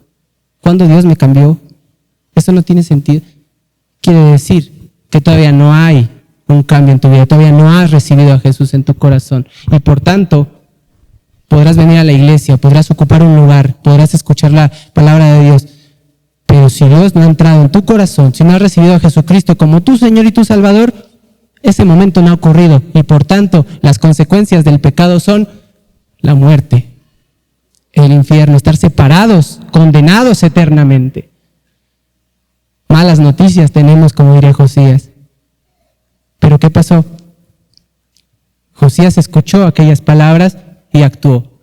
¿Cuándo Dios me cambió? Eso no tiene sentido. Quiere decir que todavía no hay un cambio en tu vida, todavía no has recibido a Jesús en tu corazón, y por tanto podrás venir a la iglesia, podrás ocupar un lugar, podrás escuchar la palabra de Dios, pero si Dios no ha entrado en tu corazón, si no has recibido a Jesucristo como tu Señor y tu Salvador, ese momento no ha ocurrido, y por tanto las consecuencias del pecado son la muerte, el infierno, estar separados, condenados eternamente. Malas noticias tenemos, como diría Josías. Pero ¿qué pasó? Josías escuchó aquellas palabras y actuó.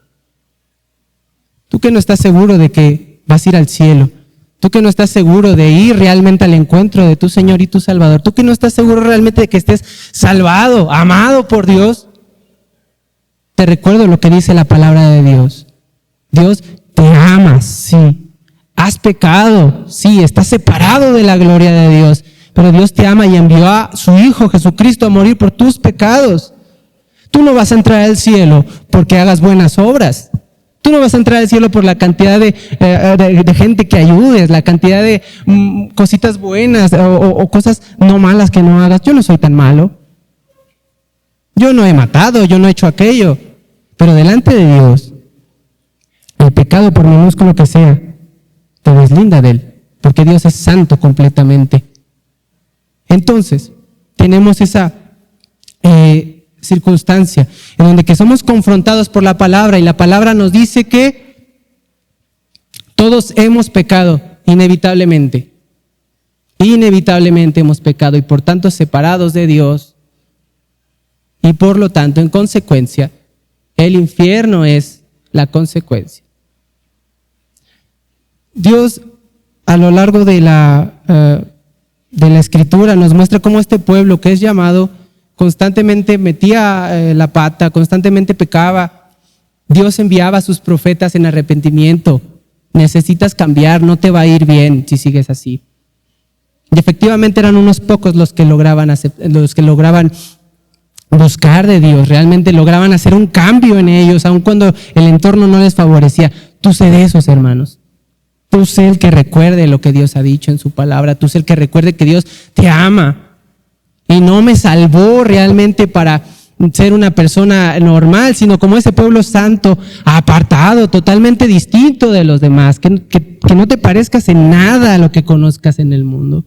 Tú que no estás seguro de que vas a ir al cielo, tú que no estás seguro de ir realmente al encuentro de tu Señor y tu Salvador, tú que no estás seguro realmente de que estés salvado, amado por Dios, te recuerdo lo que dice la palabra de Dios. Dios te ama, sí. Has pecado, sí. Estás separado de la gloria de Dios, pero Dios te ama y envió a su Hijo Jesucristo a morir por tus pecados. Tú no vas a entrar al cielo porque hagas buenas obras. Tú no vas a entrar al cielo por la cantidad de gente que ayudes, la cantidad de cositas buenas o cosas no malas que no hagas. Yo no soy tan malo. Yo no he matado, yo no he hecho aquello. Pero delante de Dios, el pecado, por minúsculo que sea, te deslinda de Él, porque Dios es santo completamente. Entonces, tenemos esa circunstancia en donde que somos confrontados por la palabra, y la palabra nos dice que todos hemos pecado inevitablemente. Inevitablemente hemos pecado, y por tanto separados de Dios, y por lo tanto, en consecuencia, el infierno es la consecuencia. Dios, a lo largo de la Escritura, nos muestra cómo este pueblo que es llamado constantemente metía la pata, constantemente pecaba. Dios enviaba a sus profetas en arrepentimiento. Necesitas cambiar, no te va a ir bien si sigues así. Y efectivamente eran unos pocos los que lograban buscar de Dios, realmente lograban hacer un cambio en ellos, aun cuando el entorno no les favorecía. Tú sé de esos, hermanos. Tú sé el que recuerde lo que Dios ha dicho en su palabra. Tú sé el que recuerde que Dios te ama y no me salvó realmente para ser una persona normal, sino como ese pueblo santo, apartado, totalmente distinto de los demás, que no te parezcas en nada a lo que conozcas en el mundo.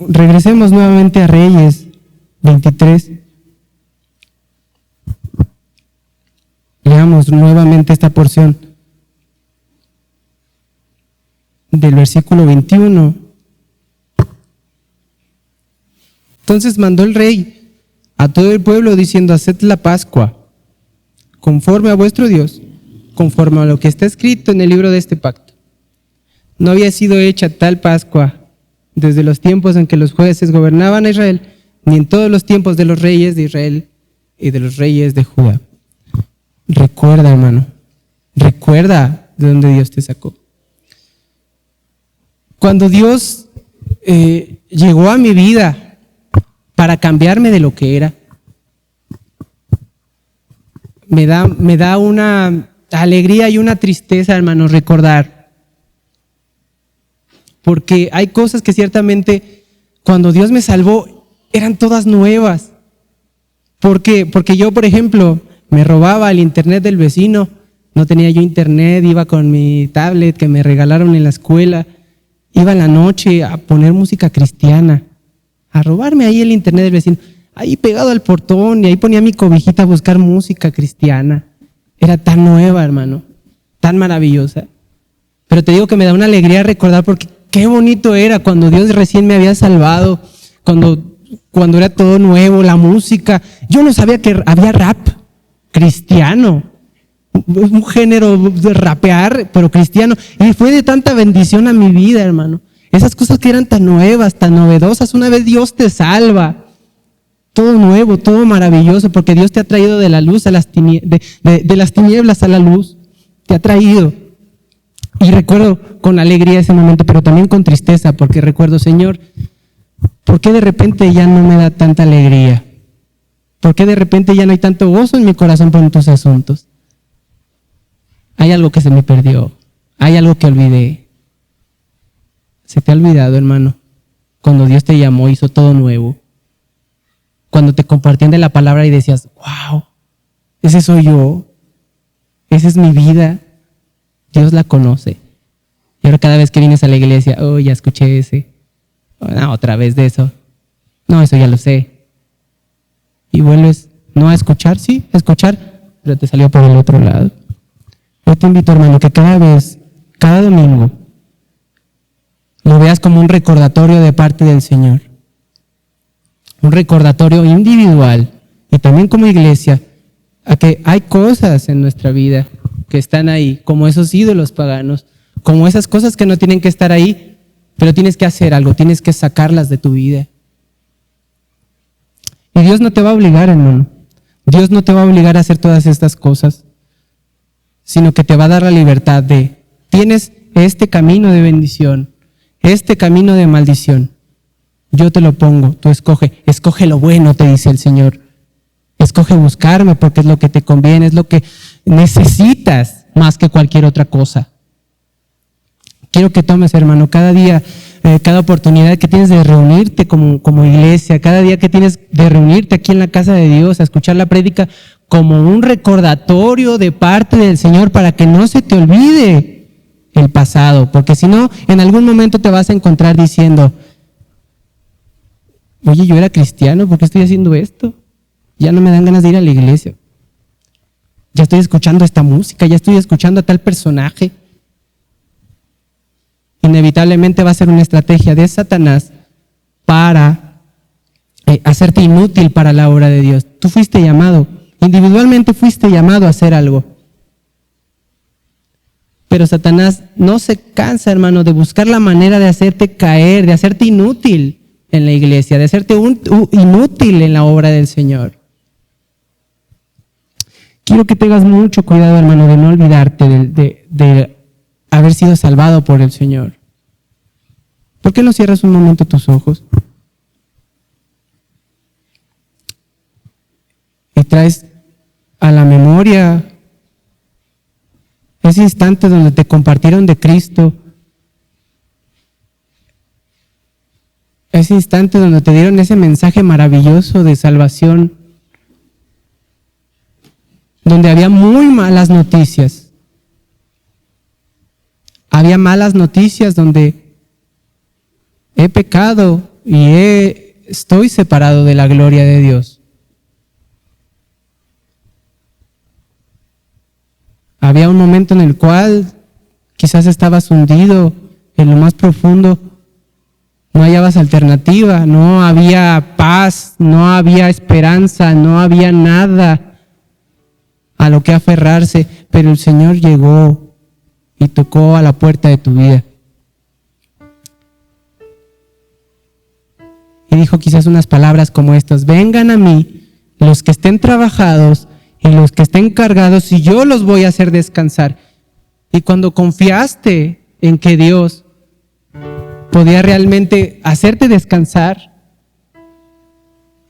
Regresemos nuevamente a Reyes 23. Leamos nuevamente esta porción del versículo 21. Entonces mandó el rey a todo el pueblo diciendo: haced la Pascua conforme a vuestro Dios, conforme a lo que está escrito en el libro de este pacto. No había sido hecha tal Pascua desde los tiempos en que los jueces gobernaban a Israel, ni en todos los tiempos de los reyes de Israel y de los reyes de Judá. Recuerda, hermano, recuerda de dónde Dios te sacó. Cuando Dios llegó a mi vida para cambiarme de lo que era, me da una alegría y una tristeza, hermano, recordar. Porque hay cosas que ciertamente cuando Dios me salvó eran todas nuevas. ¿Por qué? Porque yo, por ejemplo, me robaba el internet del vecino, no tenía yo internet, iba con mi tablet que me regalaron en la escuela Iba en la noche a poner música cristiana, a robarme ahí el internet del vecino, ahí pegado al portón, y ahí ponía mi cobijita a buscar música cristiana. Era tan nueva, hermano, tan maravillosa. Pero te digo que me da una alegría recordar, porque qué bonito era cuando Dios recién me había salvado, cuando era todo nuevo, la música. Yo no sabía que había rap cristiano, un género de rapear, pero cristiano. Y fue de tanta bendición a mi vida, hermano. Esas cosas que eran tan nuevas, tan novedosas, una vez Dios te salva. Todo nuevo, todo maravilloso, porque Dios te ha traído de la luz a las de las tinieblas a la luz. Te ha traído. Y recuerdo con alegría ese momento, pero también con tristeza, porque recuerdo, Señor, ¿por qué de repente ya no me da tanta alegría? ¿Por qué de repente ya no hay tanto gozo en mi corazón por tus asuntos? Hay algo que se me perdió, hay algo que olvidé. Se te ha olvidado, hermano, cuando Dios te llamó, hizo todo nuevo. Cuando te compartían de la palabra y decías, wow, ese soy yo, esa es mi vida, Dios la conoce. Y ahora cada vez que vienes a la iglesia, oh, ya escuché ese, oh, no, otra vez de eso, no, eso ya lo sé. Y vuelves, no a escuchar, sí, a escuchar, pero te salió por el otro lado. Yo te invito, hermano, que cada vez, cada domingo, lo veas como un recordatorio de parte del Señor. Un recordatorio individual y también como iglesia a que hay cosas en nuestra vida que están ahí, como esos ídolos paganos, como esas cosas que no tienen que estar ahí, pero tienes que hacer algo, tienes que sacarlas de tu vida. Y Dios no te va a obligar, hermano. Dios no te va a obligar a hacer todas estas cosas, sino que te va a dar la libertad de, tienes este camino de bendición, este camino de maldición. Yo te lo pongo, tú escoge lo bueno, te dice el Señor. Escoge buscarme porque es lo que te conviene, es lo que necesitas más que cualquier otra cosa. Quiero que tomes, hermano, cada día, cada oportunidad que tienes de reunirte como iglesia, cada día que tienes de reunirte aquí en la casa de Dios, a escuchar la prédica, como un recordatorio de parte del Señor para que no se te olvide el pasado, porque si no, en algún momento te vas a encontrar diciendo, oye, yo era cristiano, ¿por qué estoy haciendo esto? Ya no me dan ganas de ir a la iglesia. Ya estoy escuchando esta música, ya estoy escuchando a tal personaje. Inevitablemente va a ser una estrategia de Satanás para hacerte inútil para la obra de Dios. Tú fuiste llamado, individualmente fuiste llamado a hacer algo. Pero Satanás no se cansa, hermano, de buscar la manera de hacerte caer, de hacerte inútil en la iglesia, de hacerte inútil en la obra del Señor. Quiero que tengas mucho cuidado, hermano, de no olvidarte de haber sido salvado por el Señor. ¿Por qué no cierras un momento tus ojos? Y traes a la memoria ese instante donde te compartieron de Cristo, ese instante donde te dieron ese mensaje maravilloso de salvación, donde había muy malas noticias. Había malas noticias donde he pecado y estoy separado de la gloria de Dios. Había un momento en el cual quizás estabas hundido en lo más profundo, no hallabas alternativa, no había paz, no había esperanza, no había nada a lo que aferrarse, pero el Señor llegó y tocó a la puerta de tu vida. Y dijo quizás unas palabras como estas: vengan a mí los que estén trabajados y los que estén cargados, y yo los voy a hacer descansar. Y cuando confiaste en que Dios podía realmente hacerte descansar,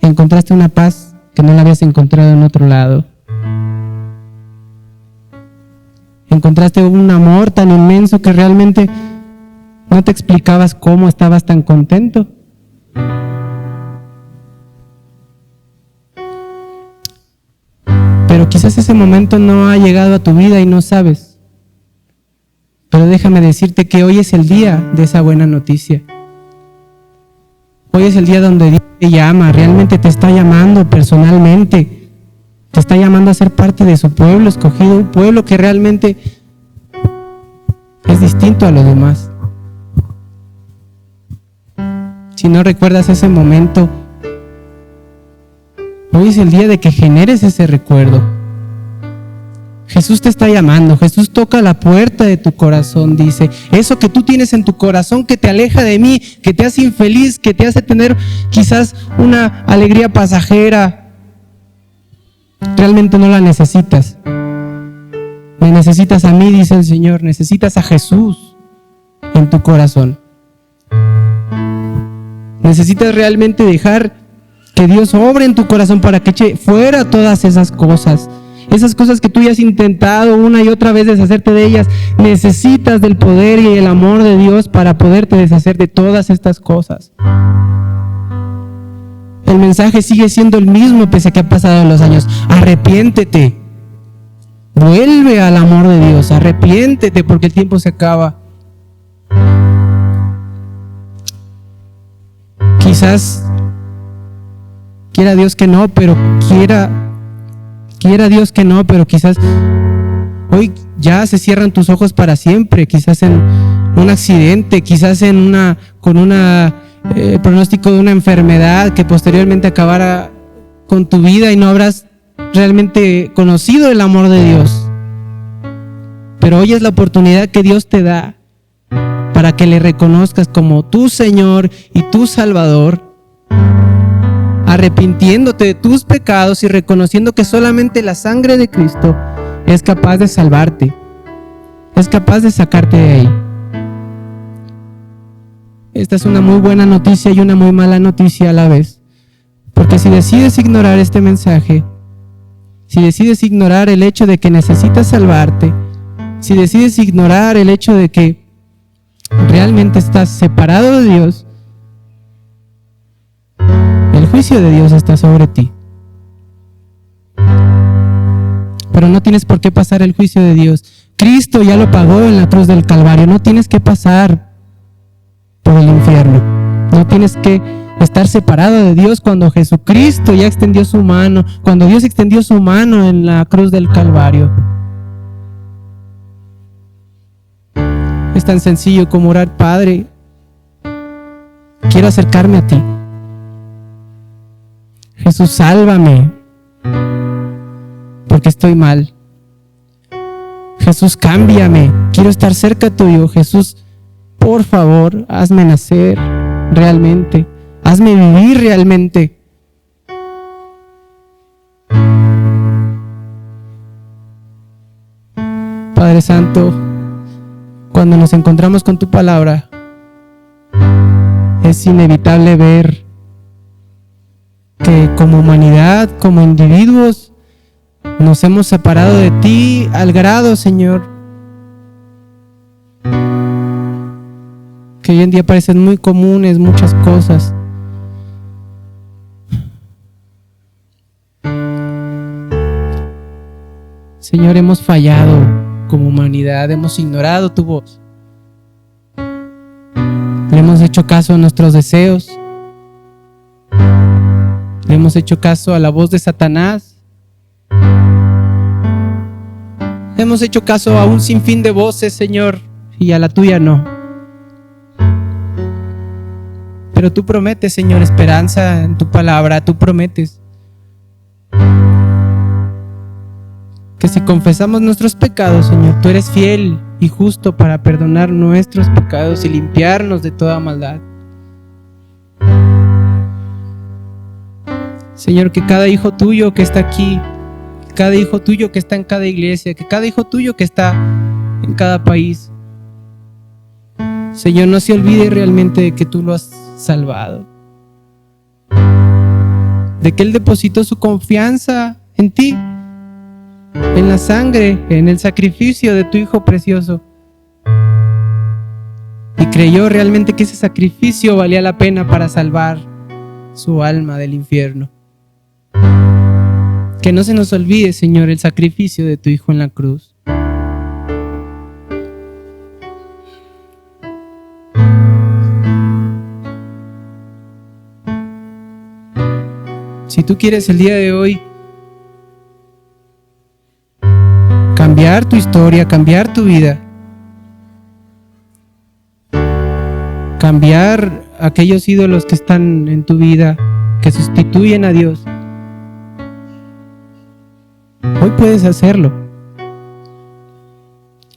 encontraste una paz que no la habías encontrado en otro lado. Encontraste un amor tan inmenso que realmente no te explicabas cómo estabas tan contento. Pero quizás ese momento no ha llegado a tu vida y no sabes. Pero déjame decirte que hoy es el día de esa buena noticia. Hoy es el día donde Dios te llama, realmente te está llamando personalmente. Te está llamando a ser parte de su pueblo escogido, un pueblo que realmente es distinto a los demás. Si no recuerdas ese momento, hoy es el día de que generes ese recuerdo. Jesús te está llamando, Jesús toca la puerta de tu corazón, dice, eso que tú tienes en tu corazón que te aleja de mí, que te hace infeliz, que te hace tener quizás una alegría pasajera, realmente no la necesitas. Me necesitas a mí, dice el Señor, necesitas a Jesús en tu corazón. Necesitas realmente dejar que Dios obre en tu corazón para que eche fuera todas esas cosas que tú ya has intentado una y otra vez deshacerte de ellas. Necesitas del poder y el amor de Dios para poderte deshacer de todas estas cosas. El mensaje sigue siendo el mismo pese a que han pasado los años. Arrepiéntete. Vuelve al amor de Dios. Arrepiéntete porque el tiempo se acaba. Quizás quiera Dios que no, pero quiera Dios que no, pero quizás hoy ya se cierran tus ojos para siempre, quizás en un accidente, quizás con un pronóstico de una enfermedad que posteriormente acabara con tu vida y no habrás realmente conocido el amor de Dios. Pero hoy es la oportunidad que Dios te da para que le reconozcas como tu Señor y tu Salvador, arrepintiéndote de tus pecados y reconociendo que solamente la sangre de Cristo es capaz de salvarte, es capaz de sacarte de ahí. Esta es una muy buena noticia y una muy mala noticia a la vez, porque si decides ignorar este mensaje, si decides ignorar el hecho de que necesitas salvarte, si decides ignorar el hecho de que realmente estás separado de Dios, el juicio de Dios está sobre ti. Pero no tienes por qué pasar el juicio de Dios. Cristo ya lo pagó en la cruz del Calvario. No tienes que pasar por el infierno. No tienes que estar separado de Dios cuando Jesucristo ya extendió su mano, cuando Dios extendió su mano en la cruz del Calvario. Es tan sencillo como orar: Padre, quiero acercarme a ti. Jesús, sálvame, porque estoy mal. Jesús, cámbiame, quiero estar cerca tuyo. Jesús, por favor, hazme nacer realmente, hazme vivir realmente. Padre Santo, cuando nos encontramos con tu palabra, es inevitable ver que como humanidad, como individuos, nos hemos separado de ti al grado, Señor, que hoy en día parecen muy comunes muchas cosas. Señor, hemos fallado como humanidad, hemos ignorado tu voz. Le hemos hecho caso a nuestros deseos. Le hemos hecho caso a la voz de Satanás. Hemos hecho caso a un sinfín de voces, Señor, y a la tuya no. Pero tú prometes, Señor, esperanza en tu palabra. Tú prometes que si confesamos nuestros pecados, Señor, tú eres fiel y justo para perdonar nuestros pecados y limpiarnos de toda maldad. Señor, que cada hijo tuyo que está aquí, cada hijo tuyo que está en cada iglesia, que cada hijo tuyo que está en cada país, Señor, no se olvide realmente de que tú lo has salvado, de que Él depositó su confianza en ti, en la sangre, en el sacrificio de tu Hijo precioso, y creyó realmente que ese sacrificio valía la pena para salvar su alma del infierno. Que no se nos olvide, Señor, el sacrificio de tu Hijo en la cruz. Si tú quieres el día de hoy cambiar tu historia, cambiar tu vida, cambiar aquellos ídolos que están en tu vida, que sustituyen a Dios, hoy puedes hacerlo.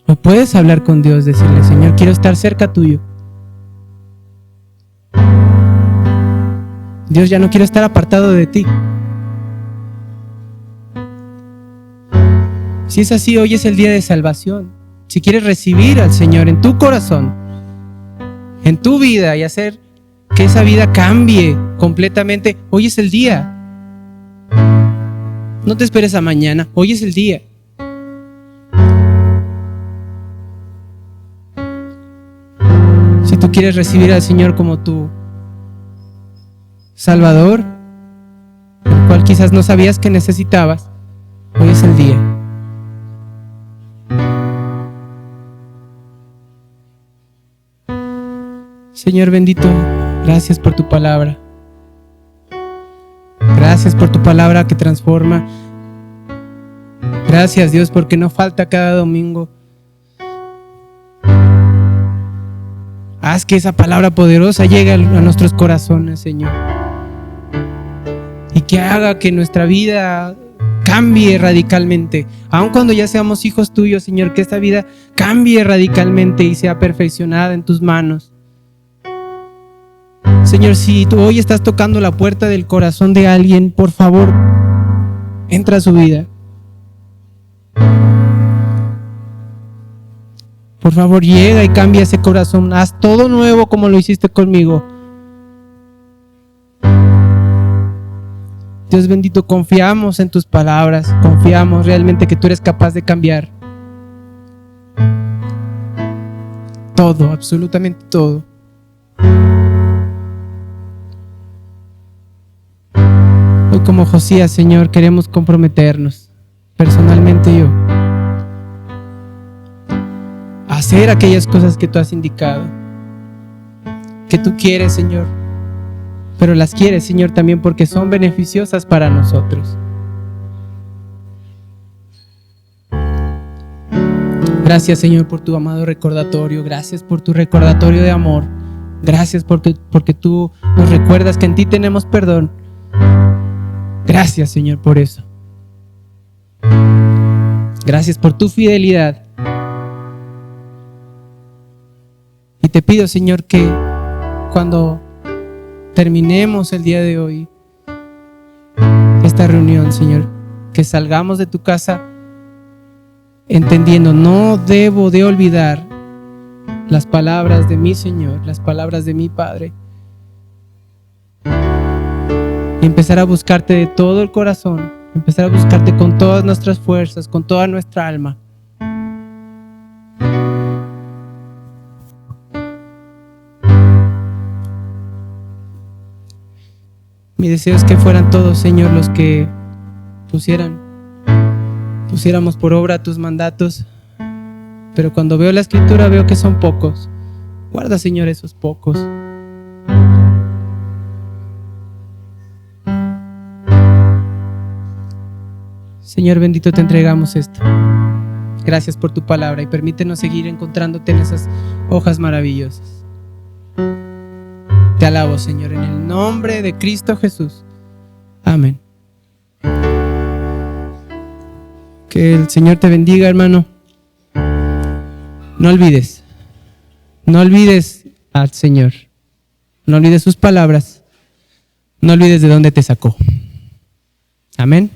Hoy puedes hablar con Dios, decirle: Señor, quiero estar cerca tuyo. Dios, ya no quiero estar apartado de ti. Si es así, hoy es el día de salvación. Si quieres recibir al Señor en tu corazón, en tu vida, y hacer que esa vida cambie completamente, hoy es el día. No te esperes a mañana, hoy es el día. Si tú quieres recibir al Señor como tu Salvador, el cual quizás no sabías que necesitabas, hoy es el día. Señor bendito, gracias por tu palabra. Gracias por tu palabra que transforma. Gracias, Dios, porque no falta cada domingo. Haz que esa palabra poderosa llegue a nuestros corazones, Señor. Y que haga que nuestra vida cambie radicalmente. Aun cuando ya seamos hijos tuyos, Señor, que esta vida cambie radicalmente y sea perfeccionada en tus manos. Señor, si tú hoy estás tocando la puerta del corazón de alguien, por favor, entra a su vida. Por favor, llega y cambia ese corazón. Haz todo nuevo como lo hiciste conmigo. Dios bendito, confiamos en tus palabras. Confiamos realmente que tú eres capaz de cambiar todo, absolutamente todo. Hoy, como Josías, Señor, queremos comprometernos, personalmente yo, a hacer aquellas cosas que tú has indicado, que tú quieres, Señor, pero las quieres, Señor, también porque son beneficiosas para nosotros. Gracias, Señor, por tu amado recordatorio. Gracias por tu recordatorio de amor. Gracias porque tú nos recuerdas que en ti tenemos perdón. Gracias, Señor, por eso. Gracias por tu fidelidad. Y te pido, Señor, que cuando terminemos el día de hoy esta reunión, Señor, que salgamos de tu casa entendiendo, no debo de olvidar las palabras de mi Señor, las palabras de mi Padre, y empezar a buscarte de todo el corazón, empezar a buscarte con todas nuestras fuerzas, con toda nuestra alma. Mi deseo es que fueran todos, Señor, los que pusiéramos por obra tus mandatos, pero cuando veo la Escritura veo que son pocos. Guarda, Señor, esos pocos. Señor bendito, te entregamos esto. Gracias por tu palabra y permítenos seguir encontrándote en esas hojas maravillosas. Te alabo, Señor, en el nombre de Cristo Jesús. Amén. Que el Señor te bendiga, hermano. No olvides al Señor. No olvides sus palabras. No olvides de dónde te sacó. Amén.